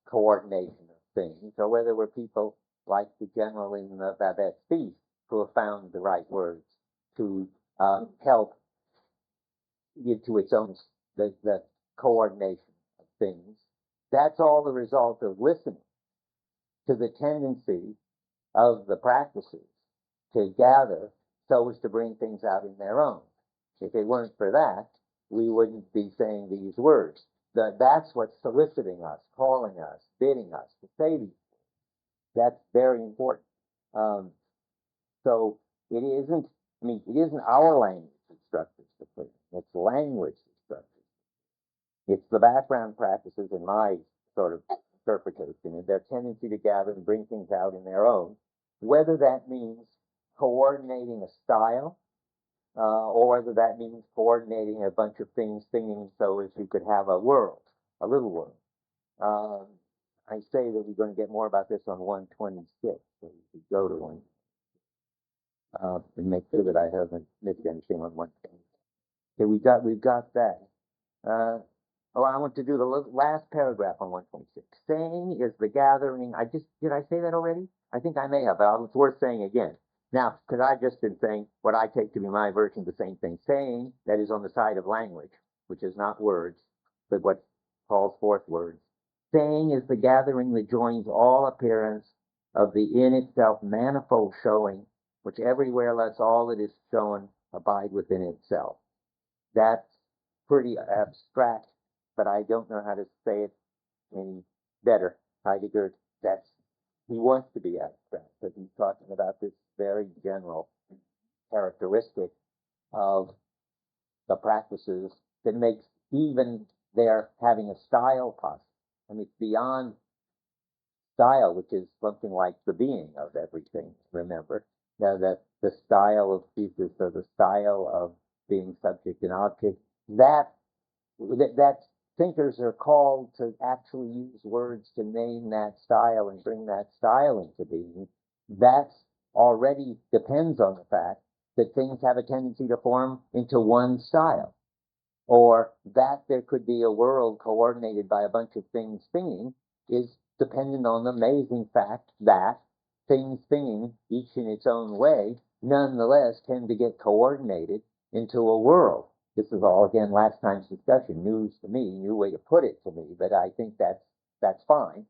coordination of things, or whether we're people like the general in the Babette's feast who have found the right words to help get to its own the coordination of things. That's all the result of listening to the tendency of the practices to gather so as to bring things out in their own. If it weren't for that, we wouldn't be saying these words. That's what's soliciting us, calling us, bidding us to say these words. That's very important. So it isn't, it isn't our language that structures the clearing. It's language that structures it. It's the background practices in my sort of interpretation and their tendency to gather and bring things out in their own, whether that means coordinating a style, or whether that means coordinating a bunch of things singing so as you could have a world, a little world. I say that we're going to get more about this on 126, so we could go to one and make sure that I haven't missed anything on 126. Okay, we've got that. I want to do the last paragraph on 126. Saying is the gathering. Did I say that already? I think I may have, but it's worth saying again. Now, because I've just been saying what I take to be my version of the same thing. Saying, that is on the side of language, which is not words, but what calls forth words. Saying is the gathering that joins all appearance of the in itself manifold showing, which everywhere lets all that is shown abide within itself. That's pretty abstract, but I don't know how to say it any better. Heidegger, he wants to be abstract, but he's talking about this very general characteristic of the practices that makes even their having a style possible. I mean, it's beyond style, which is something like the being of everything, remember? Now that the style of thesis or the style of being subject and object, that thinkers are called to actually use words to name that style and bring that style into being. That already depends on the fact that things have a tendency to form into one style, or that there could be a world coordinated by a bunch of things singing is dependent on the amazing fact that things singing, each in its own way, nonetheless tend to get coordinated into a world This is all, again, last time's discussion, news to me, new way to put it to me, but I think that's fine.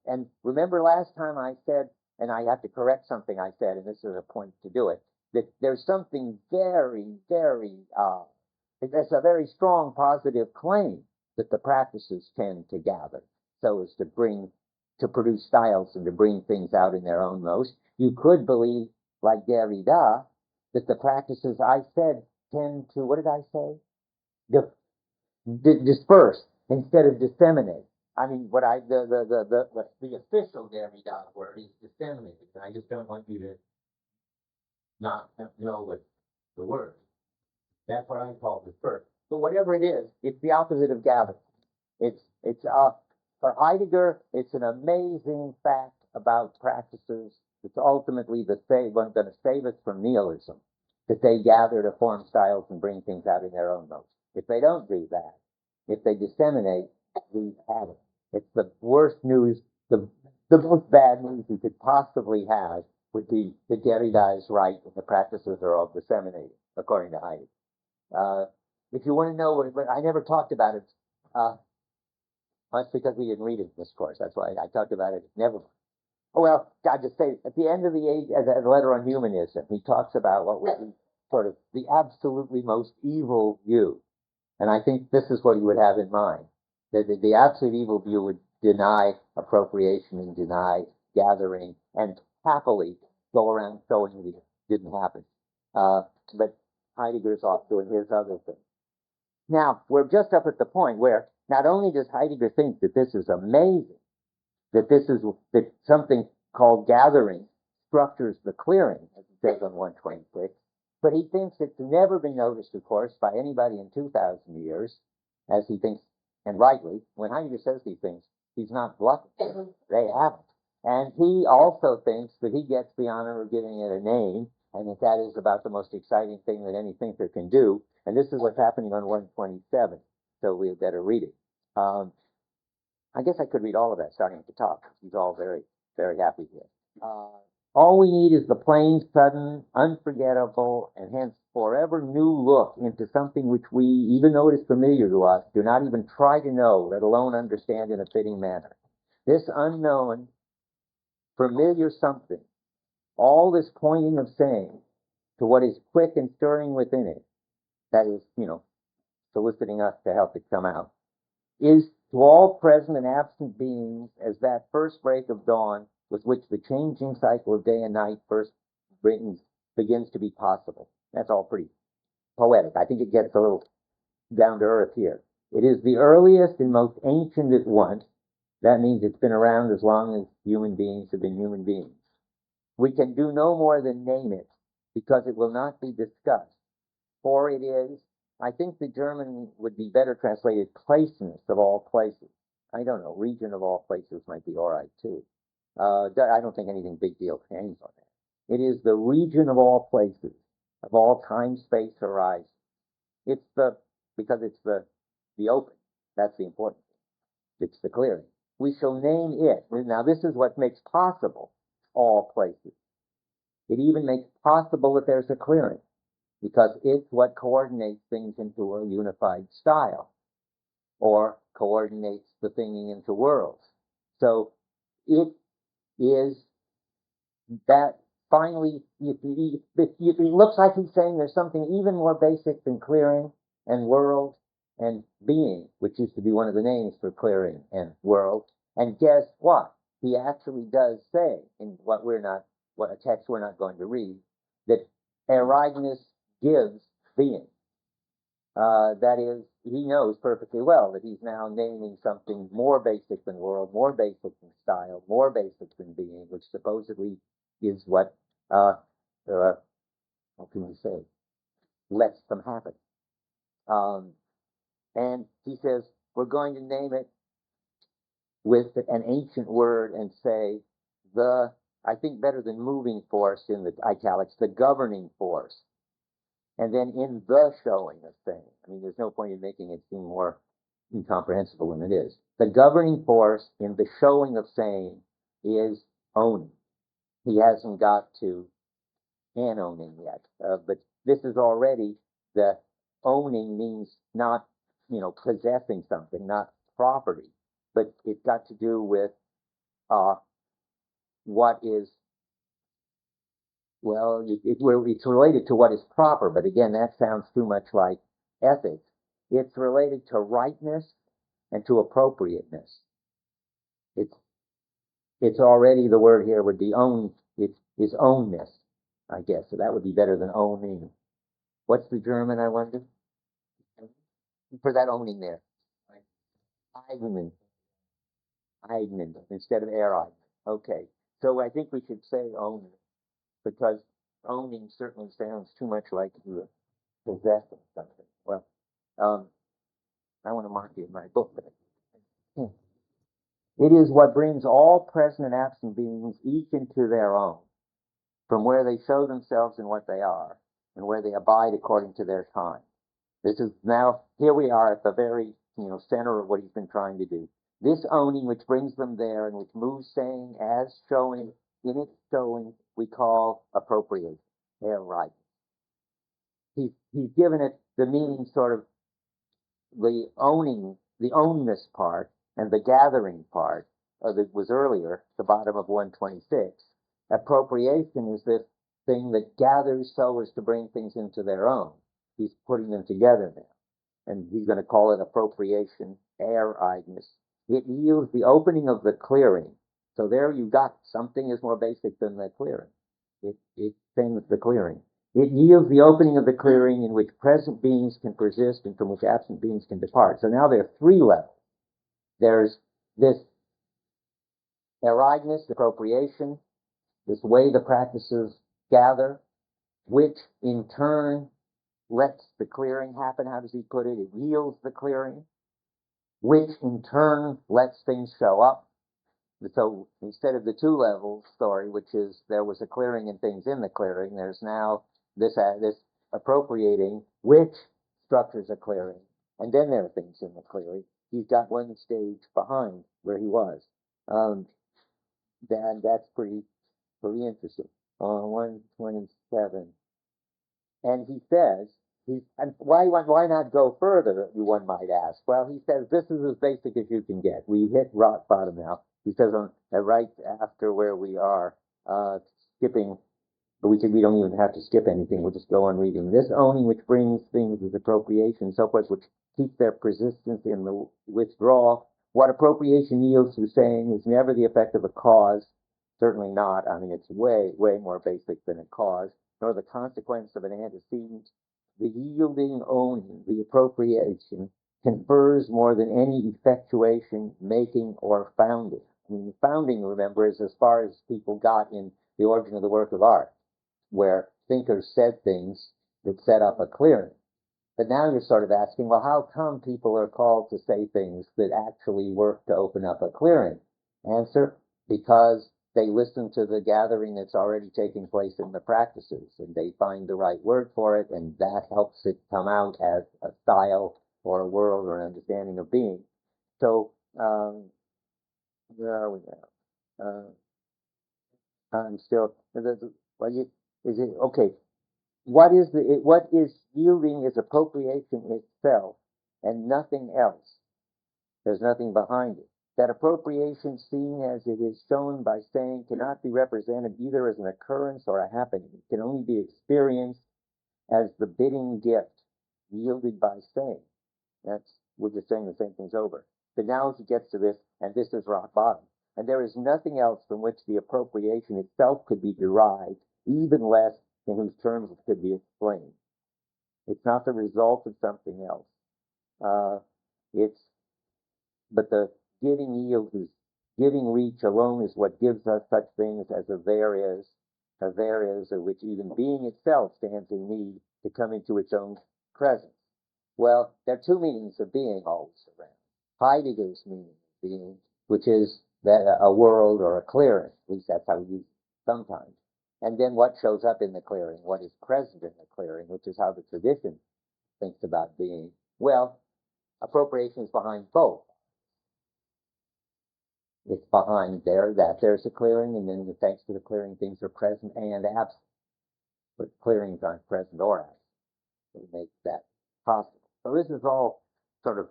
And remember last time I said, and I have to correct something I said, and this is a point to do it, that there's something very, very, there's a very strong positive claim that the practices tend to gather so as to produce styles and to bring things out in their own most. You could believe, like Derrida, that the practices I said tend to, what did I say? Disperse instead of disseminate. I mean, what the official Derrida word is disseminated, and I just don't want you to not know what the word. That's what I call disperse. But whatever it is, it's the opposite of gather. For Heidegger, it's an amazing fact about practices. It's ultimately going to save us from nihilism, that they gather to form styles and bring things out in their own modes. If they don't do that, if they disseminate, we have it. It's the worst news, the most bad news you could possibly have would be that Derrida is right and the practices are all disseminated, according to Heidegger. If you want to know what I never talked about it, that's because we didn't read it in this course. That's why I talked about it. Never. Oh, well, I just say, at the end of the age, as a letter on humanism, he talks about what would be sort of the absolutely most evil view. And I think this is what he would have in mind. That the absolute evil view would deny appropriation and deny gathering and happily go around showing that it didn't happen. But Heidegger's off doing his other thing. Now, we're just up at the point where not only does Heidegger think that this is amazing, that something called gathering structures the clearing, as he says on 126, but he thinks it's never been noticed, of course, by anybody in 2,000 years, as he thinks, and rightly, when Heidegger says these things, he's not bluffing. They haven't. And he also thinks that he gets the honor of giving it a name, and that is about the most exciting thing that any thinker can do. And this is what's happening on 127, so we better read it. I guess I could read all of that starting at the top. He's all very, very happy here. All we need is the plain, sudden, unforgettable, and hence forever new look into something which we, even though it is familiar to us, do not even try to know, let alone understand in a fitting manner. This unknown, familiar something, all this pointing of saying to what is quick and stirring within it, that is, soliciting us to help it come out, is to all present and absent beings as that first break of dawn with which the changing cycle of day and night first begins to be possible. That's all pretty poetic. I think it gets a little down to earth here. It is the earliest and most ancient at once. That means it's been around as long as human beings have been human beings. We can do no more than name it, because it will not be discussed. For it is, I think the German would be better translated, placeness of all places. I don't know, region of all places might be all right too. I don't think anything big deal hangs on that. It is the region of all places, of all time, space, horizon. Because it's the open. That's the important thing. It's the clearing. We shall name it. Now this is what makes possible all places. It even makes possible that there's a clearing, because it's what coordinates things into a unified style, or coordinates the thinking into worlds. So it is that finally, it looks like he's saying there's something even more basic than clearing and world and being, which used to be one of the names for clearing and world. And guess what? He actually does say, in what a text we're not going to read, that Erignus gives being. That is, he knows perfectly well that he's now naming something more basic than world, more basic than style, more basic than being, which supposedly is what, how can we say, lets them happen. And he says, we're going to name it with an ancient word and say I think better than moving force in the italics, the governing force. And then in the showing of things. I mean, there's no point in making it seem more incomprehensible than it is. The governing force in the showing of saying is owning. He hasn't got to owning yet, but this is already the owning means not, possessing something, not property, but it's got to do with what is, well, it's related to what is proper, but again, that sounds too much like ethics. It's related to rightness and to appropriateness. It's already, the word here would be own, it's ownness, I guess, so that would be better than owning. What's the German, I wonder? For that owning there. Eignen. Eignen, instead of Eignen. Okay, so I think we should say owner, because owning certainly sounds too much like you're possessing something. Well, I want to mark it in my book. It is what brings all present and absent beings each into their own, from where they show themselves in what they are, and where they abide according to their time. This is now, here we are at the very, center of what he's been trying to do. This owning which brings them there and which moves saying as showing, in its showing, we call appropriation. They're right. He's given it the meaning sort of the owning, the ownness part and the gathering part that was earlier, the bottom of 126. Appropriation is this thing that gathers so as to bring things into their own. He's putting them together now. And he's going to call it appropriation, Eigenness. It yields the opening of the clearing. So there you got something is more basic than the clearing. It sends the clearing. It yields the opening of the clearing in which present beings can persist and from which absent beings can depart. So now there are three levels. There's this Eigenness, appropriation, this way the practices gather, which in turn lets the clearing happen. How does he put it? It yields the clearing, which in turn lets things show up. So instead of the two-level story, which is there was a clearing and things in the clearing, there's now this appropriating, which structures a clearing, and then there are things in the clearing. He's got one stage behind where he was. That's pretty interesting. 127. And he says, and why not go further, one might ask? Well, he says, this is as basic as you can get. We hit rock bottom now. He says right after where we are, skipping, but we don't even have to skip anything. We'll just go on reading. This owning which brings things with appropriation, so forth, which keeps their persistence in the withdrawal. What appropriation yields through saying is never the effect of a cause. Certainly not. I mean, it's way more basic than a cause, nor the consequence of an antecedent. The yielding owning, the appropriation, confers more than any effectuation, making, or founding. I mean, founding, remember, is as far as people got in the origin of the work of art, where thinkers said things that set up a clearing. But now you're sort of asking, well, how come people are called to say things that actually work to open up a clearing? Answer, because they listen to the gathering that's already taking place in the practices, and they find the right word for it, and that helps it come out as a style or a world or an understanding of being. So, where are we now? I'm still, is it, okay. What is yielding is appropriation itself and nothing else. There's nothing behind it. That appropriation, seen as it is shown by saying, cannot be represented either as an occurrence or a happening. It can only be experienced as the bidding gift yielded by saying. We're just saying the same thing's over. But now he gets to this, and this is rock bottom. And there is nothing else from which the appropriation itself could be derived, even less in whose terms it could be explained. It's not the result of something else. But the giving yield is giving reach alone is what gives us such things as a there is of which even being itself stands in need to come into its own presence. Well, there are two meanings of being always around. Heidegger's meaning of being, which is that a world or a clearing, at least that's how we use it sometimes. And then what shows up in the clearing, what is present in the clearing, which is how the tradition thinks about being. Well, appropriation is behind both. It's behind there's a clearing, and then thanks to the clearing, things are present and absent. But clearings aren't present or absent. to make that possible. So this is all sort of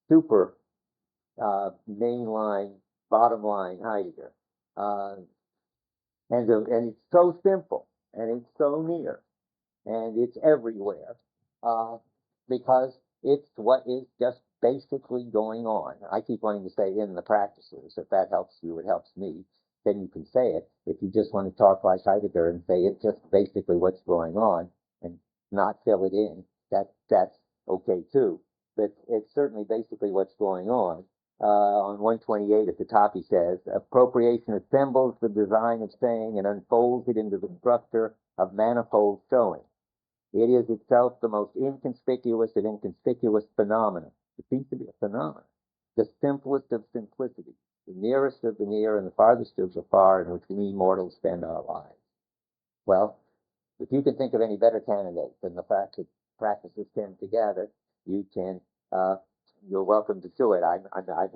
super mainline, bottom line Heidegger. And it's so simple, and it's so near, and it's everywhere, because it's what is just basically going on. I keep wanting to say in the practices. If that helps you, it helps me. Then you can say it. If you just want to talk like Heidegger and say it's just basically what's going on and not fill it in, that's okay too. But it's certainly basically what's going on. On 128 at the top, he says, appropriation assembles the design of saying and unfolds it into the structure of manifold showing. It is itself the most inconspicuous of inconspicuous phenomena. It seems to be a phenomenon. The simplest of simplicity, the nearest of the near and the farthest of the far, in which we mortals spend our lives. Well, if you can think of any better candidate than the fact that practices tend to gather, you can, you're welcome to do it. I'm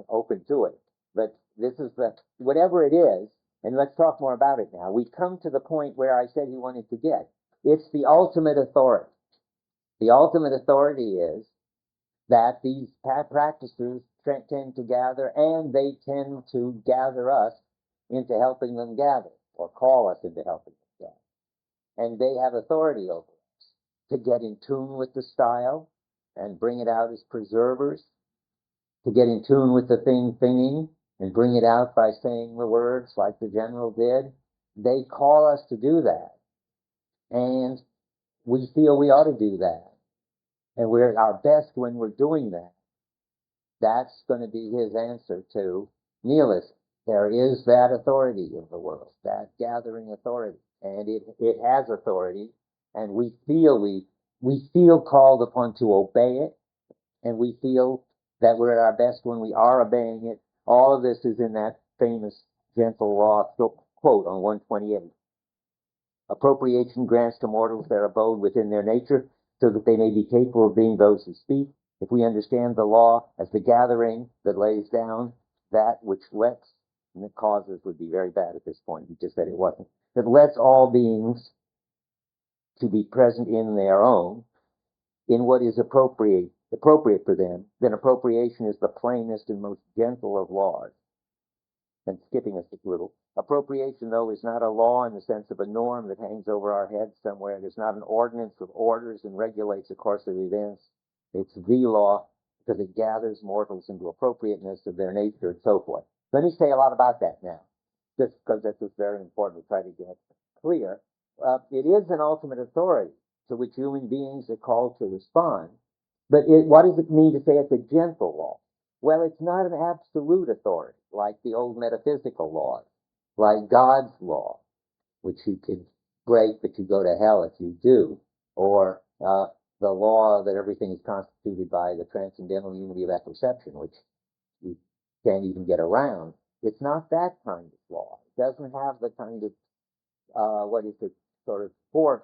open to it. But this is whatever it is, and let's talk more about it now. We come to the point where I said he wanted to get. It's the ultimate authority. The ultimate authority is that these practices tend to gather, and they tend to gather us into helping them gather, or call us into helping them gather. And they have authority over us to get in tune with the style and bring it out as preservers, to get in tune with the thinging and bring it out by saying the words like the general did. They call us to do that. And we feel we ought to do that. And we're at our best when we're doing that. That's going to be his answer to nihilism. There is that authority in the world, that gathering authority. And it has authority. And we feel called upon to obey it. And we feel that we're at our best when we are obeying it. All of this is in that famous gentle law quote on 128. Appropriation grants to mortals their abode within their nature, so that they may be capable of being those who speak. If we understand the law as the gathering that lays down that which lets, and the causes would be very bad at this point, he just said it wasn't, that lets all beings to be present in their own, in what is appropriate for them, then appropriation is the plainest and most gentle of laws. And skipping us a little, appropriation, though, is not a law in the sense of a norm that hangs over our heads somewhere. It is not an ordinance with orders and regulates the course of events. It's the law because it gathers mortals into appropriateness of their nature and so forth. Let me say a lot about that now, just because this is very important to try to get clear. It is an ultimate authority to which human beings are called to respond. But what does it mean to say it's a gentle law? Well, it's not an absolute authority, like the old metaphysical laws, like God's law, which you can break, but you go to hell if you do, or the law that everything is constituted by the transcendental unity of apperception, which you can't even get around. It's not that kind of law. It doesn't have the kind of, sort of fourth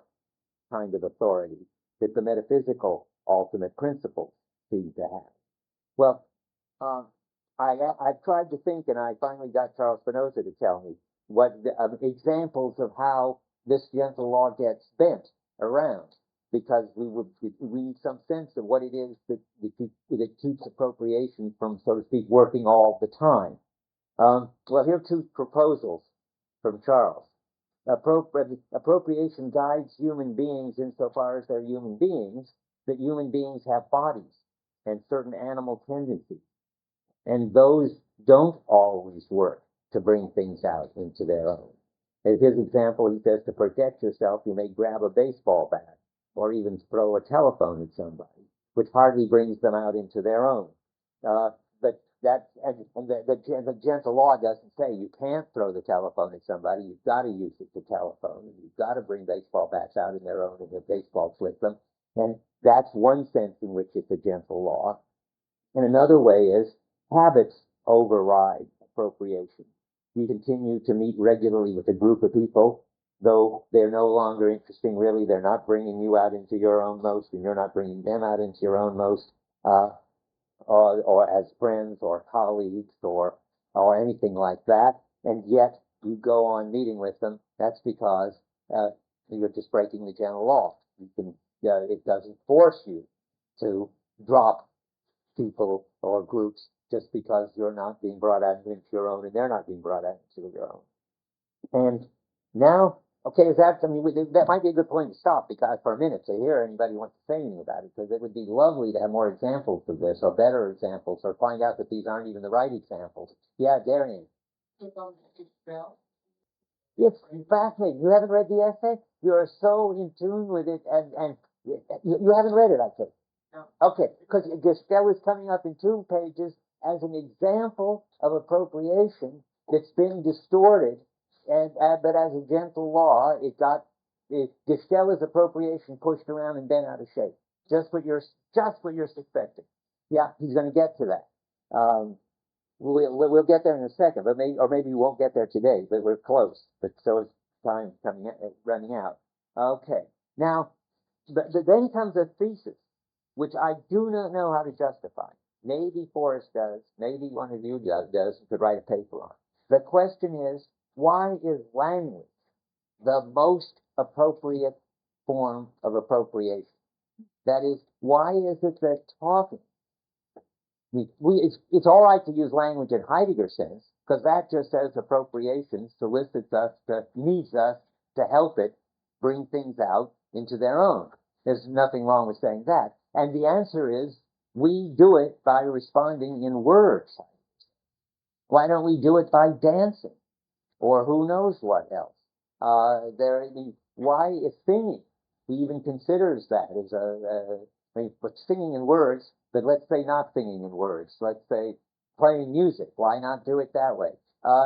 kind of authority that the metaphysical ultimate principles seem to have. Well, I've tried to think, and I finally got Charles Spinoza to tell me what examples of how this gentle law gets bent around, because we need some sense of what it is that keeps appropriation from, so to speak, working all the time. Well, here are two proposals from Charles. Appropriation guides human beings insofar as they're human beings, that human beings have bodies and certain animal tendencies. And those don't always work to bring things out into their own. As his example, he says, to protect yourself, you may grab a baseball bat or even throw a telephone at somebody, which hardly brings them out into their own. But that's, and the gentle law doesn't say you can't throw the telephone at somebody. You've got to use it to telephone. And you've got to bring baseball bats out in their own and their baseball with them. And that's one sense in which it's a gentle law. And another way is habits override appropriation. You continue to meet regularly with a group of people, though they're no longer interesting, really. They're not bringing you out into your own most, and you're not bringing them out into your own most, or as friends or colleagues or anything like that. And yet you go on meeting with them. That's because you're just breaking the general law. You can It doesn't force you to drop people or groups just because you're not being brought out into your own and they're not being brought out into their own. And now, okay, that might be a good point to stop because for a minute to hear anybody wants to say anything about it, because it would be lovely to have more examples of this or better examples or find out that these aren't even the right examples. Yeah, Darian. It's fascinating. You haven't read the essay? You are so in tune with it, and you haven't read it, I think. No. Okay, because Gestell is coming up in 2 pages as an example of appropriation that's been distorted, and but as a gentle law, Gestell is appropriation pushed around and bent out of shape. Just what you're suspecting. Yeah, he's going to get to that. We'll get there in a second, but maybe we won't get there today, but we're close. But so is time running out. Okay, now, then comes a thesis, which I do not know how to justify. Maybe Forrest does, maybe one of you does, could write a paper on. The question is, why is language the most appropriate form of appropriation? That is, why is it that talking, it's all right to use language in Heidegger sense, because that just says appropriation solicits us, needs us to help it bring things out into their own. There's nothing wrong with saying that. And the answer is, we do it by responding in words. Why don't we do it by dancing? Or who knows what else? Why is singing? He even considers that as but singing in words, but let's say not singing in words. Let's say playing music. Why not do it that way?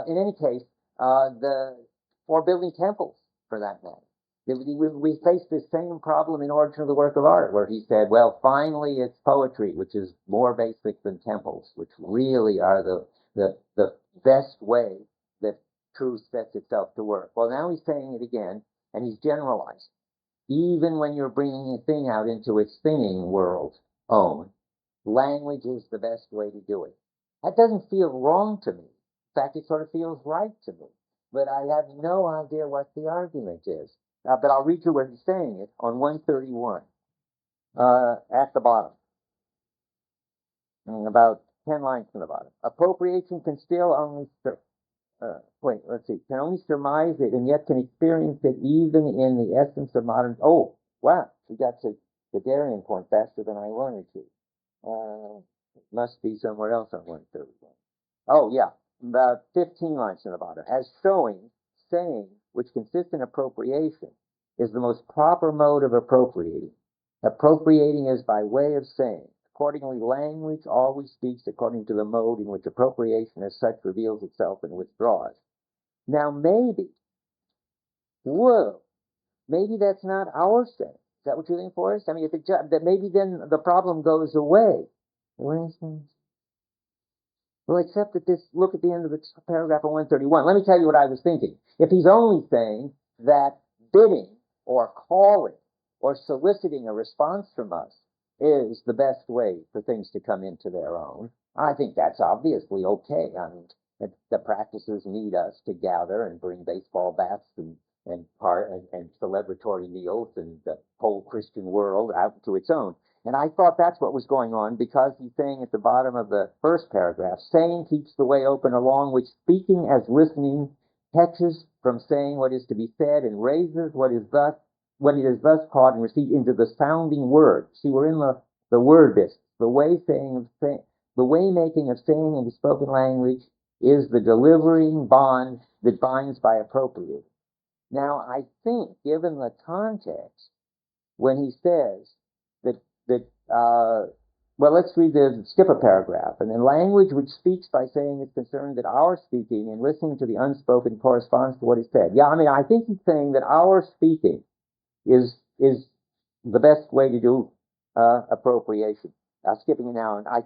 In any case, or building temples, for that matter. We face this same problem in Origin of the Work of Art, where he said, well, finally it's poetry, which is more basic than temples, which really are the best way that truth sets itself to work. Well, now he's saying it again, and he's generalized. Even when you're bringing a thing out into its singing world own, language is the best way to do it. That doesn't feel wrong to me. In fact, it sort of feels right to me. But I have no idea what the argument is. But I'll read you where he's saying it on 131, at the bottom, about 10 lines from the bottom. Appropriation can still only can only surmise it and yet can experience it even in the essence of modern. Oh, wow, we got to the Darien point faster than I wanted to. Must be somewhere else on 131. Oh, yeah, about 15 lines from the bottom. As showing, saying, which consists in appropriation, is the most proper mode of appropriating. Appropriating is by way of saying. Accordingly, language always speaks according to the mode in which appropriation as such reveals itself and withdraws. Now, maybe that's not our saying. Is that what you think, Forrest? I mean, that maybe then the problem goes away. For instance, well, except that look at the end of the paragraph of 131. Let me tell you what I was thinking. If he's only saying that bidding or calling or soliciting a response from us is the best way for things to come into their own, I think that's obviously okay. I mean, the practices need us to gather and bring baseball bats and celebratory meals and the whole Christian world out to its own. And I thought that's what was going on, because he's saying at the bottom of the first paragraph, saying keeps the way open along which speaking as listening catches from saying what is to be said and raises what it is thus caught and received into the sounding word. See, we're in the word business. The way making of saying in the spoken language is the delivering bond that binds by appropriating. Now, I think, given the context, when he says let's skip a paragraph. And then language which speaks by saying is concerned that our speaking and listening to the unspoken corresponds to what is said. Yeah, I mean, I think he's saying that our speaking is the best way to do appropriation. Skipping it now, and I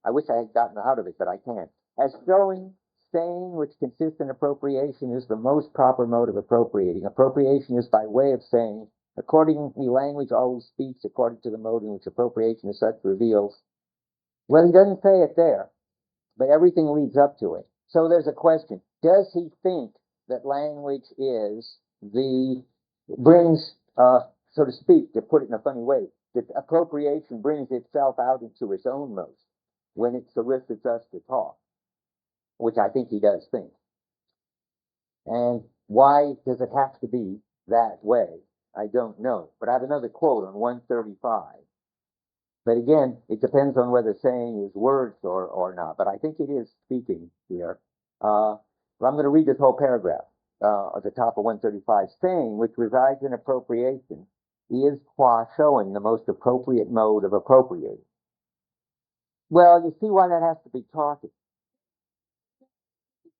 wish I had gotten out of it, but I can't. As showing, saying which consists in appropriation is the most proper mode of appropriating. Appropriation is by way of saying. Accordingly, language always speaks according to the mode in which appropriation as such reveals. Well, he doesn't say it there, but everything leads up to it. So there's a question. Does he think that language brings so to speak, to put it in a funny way, that appropriation brings itself out into its own motion when it solicits us to talk, which I think he does think. And why does it have to be that way? I don't know. But I have another quote on 135. But again, it depends on whether saying is words or not. But I think it is speaking here. I'm going to read this whole paragraph at the top of 135. Saying, which resides in appropriation, is qua showing the most appropriate mode of appropriating. Well, you see why that has to be talking.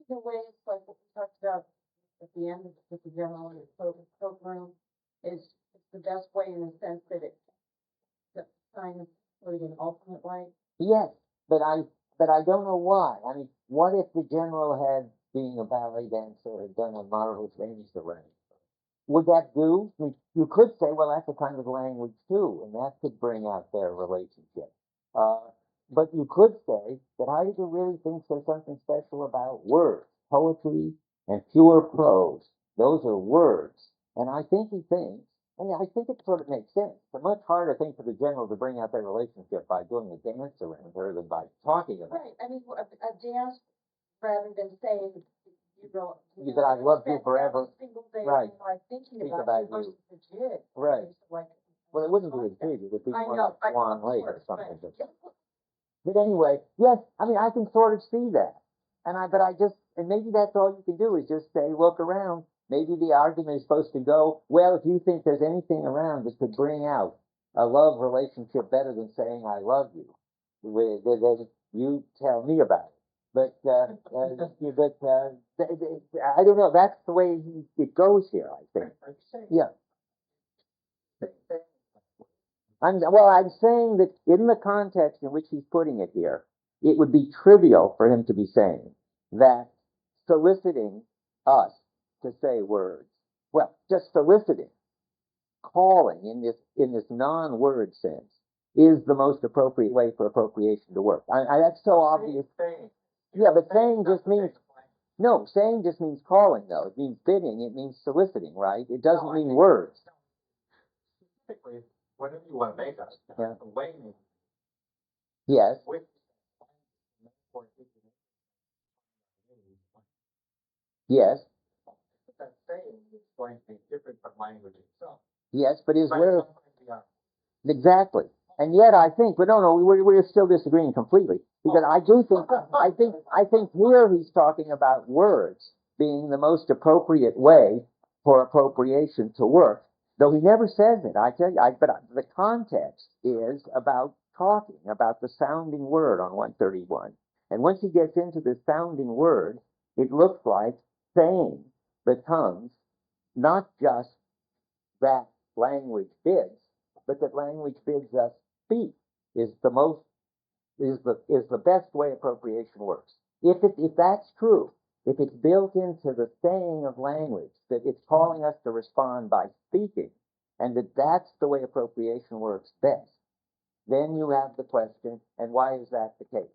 In a way, it's like what we talked about at the end of the general program is the best way in the sense that it's kind of sort of an ultimate way. Yes, but I don't know why. I mean, what if the general had, being a ballet dancer, had done a marvelous Venus array? Would that do? I mean, you could say, well, that's a kind of language too, and that could bring out their relationship. But you could say that Heidegger really thinks there's something special about words, poetry, and pure prose. Those are words. And I think he thinks, and I think it sort of makes sense. It's a much harder thing for the general to bring out their relationship by doing a dance around her than by talking about it. Right. I mean, a dance rather than saying, that I love you forever. Right. Like thinking Think about about you. you. Legit. Right. Like, Well, it wouldn't be a jig. It would be I more know, like Swan of Lake or course, something. right. But anyway, yes, I mean, I can sort of see that. But I just, and maybe that's all you can do is just say, look around. Maybe the argument is supposed to go, well, if you think there's anything around that could bring out a love relationship better than saying I love you, then you tell me about it. But I don't know. That's the way it goes here, I think. Yeah. I'm saying that in the context in which he's putting it here, it would be trivial for him to be saying that soliciting us to say words, well, just soliciting, calling in this non-word sense, is the most appropriate way for appropriation to work. That's so obvious. Yeah, but saying just means, no, saying just means calling, though. It means bidding, it means soliciting, right? It doesn't mean words. Whatever you want to make us. Yeah. Waiting. Yes. Yes. That saying is going to be different from language itself. Yes, but is where exactly. And yet I think, but no, we're still disagreeing completely because I think here he's talking about words being the most appropriate way for appropriation to work. Though he never says it, I tell you, but the context is about talking, about the sounding word on 131. And once he gets into the sounding word, it looks like saying becomes not just that language bids, but that language bids us speak is the best way appropriation works. If that's true, if it's built into the saying of language, that it's calling us to respond by speaking, and that's the way appropriation works best, then you have the question, and why is that the case?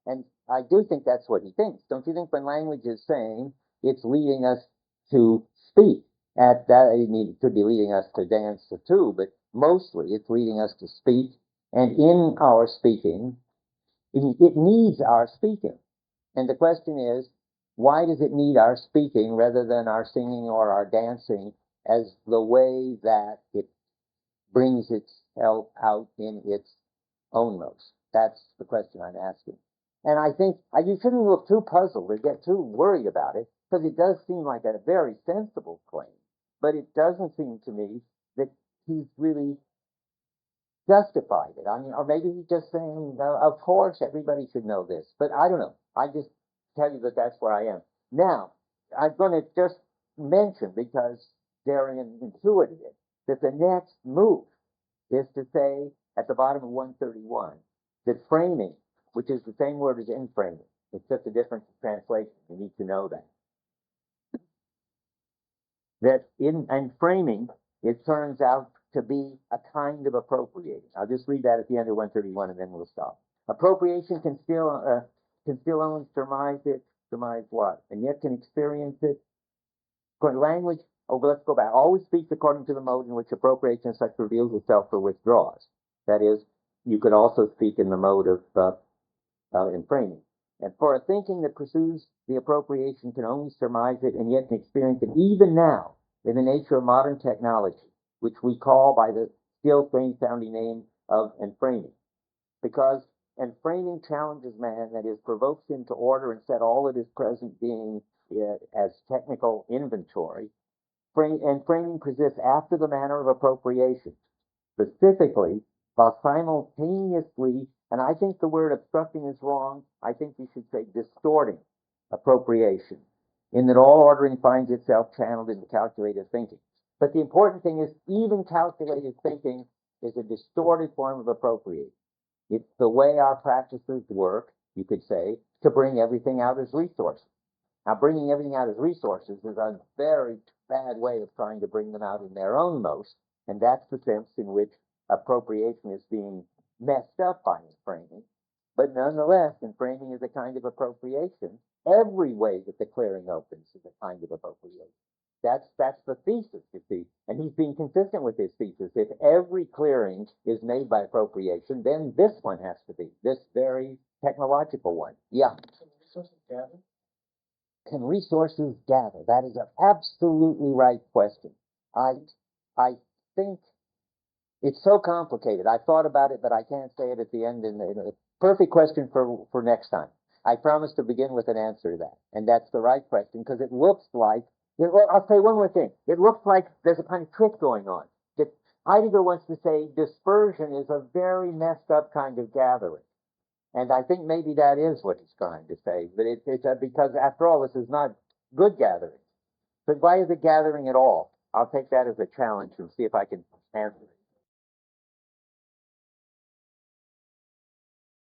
And I do think that's what he thinks. Don't you think when language is saying it's leading us to speak, at that, I mean, it could be leading us to dance too, but mostly it's leading us to speak, and in our speaking, it needs our speaking. And the question is, why does it need our speaking rather than our singing or our dancing as the way that it brings itself out in its own most? That's the question I'm asking. And I think you shouldn't look too puzzled or get too worried about it, because it does seem like a very sensible claim. But it doesn't seem to me that he's really justified it. I mean, or maybe he's just saying, of course, everybody should know this. But I don't know. I just tell you that that's where I am. Now, I'm going to just mention, because Darian intuited it, that the next move is to say at the bottom of 131 that framing, which is the same word as inframing, it's just a different translation. You need to know that. That in framing, it turns out to be a kind of appropriating. I'll just read that at the end of 131 and then we'll stop. Appropriation can still only surmise it, surmise what? And yet can experience it. For language, Oh, but let's go back. Always speaks according to the mode in which appropriation such reveals itself or withdraws. That is, you could also speak in the mode of in framing. And for a thinking that pursues the appropriation can only surmise it and yet experience it even now in the nature of modern technology, which we call by the still strange sounding name of enframing. Because enframing challenges man, that is, provokes him to order and set all of his present being as technical inventory. Enframing persists after the manner of appropriation, specifically while simultaneously, and I think the word obstructing is wrong, I think you should say distorting appropriation, in that all ordering finds itself channeled into calculated thinking. But the important thing is even calculated thinking is a distorted form of appropriation. It's the way our practices work, you could say, to bring everything out as resources. Now, bringing everything out as resources is a very bad way of trying to bring them out in their own most, and that's the sense in which appropriation is being messed up by enframing. But nonetheless, enframing is a kind of appropriation. Every way that the clearing opens is a kind of appropriation. That's the thesis, you see. And he's being consistent with his thesis. If every clearing is made by appropriation, then this one has to be, this very technological one. Yeah. Can resources gather? That is an absolutely right question. I think it's so complicated. I thought about it, but I can't say it at the end. In a perfect question for next time. I promise to begin with an answer to that, and that's the right question because it looks like. Well, I'll say one more thing. It looks like there's a kind of trick going on. That Heidegger wants to say dispersion is a very messed up kind of gathering. And I think maybe that is what he's trying to say. But it's because, after all, this is not good gathering. But why is it gathering at all? I'll take that as a challenge and see if I can answer it.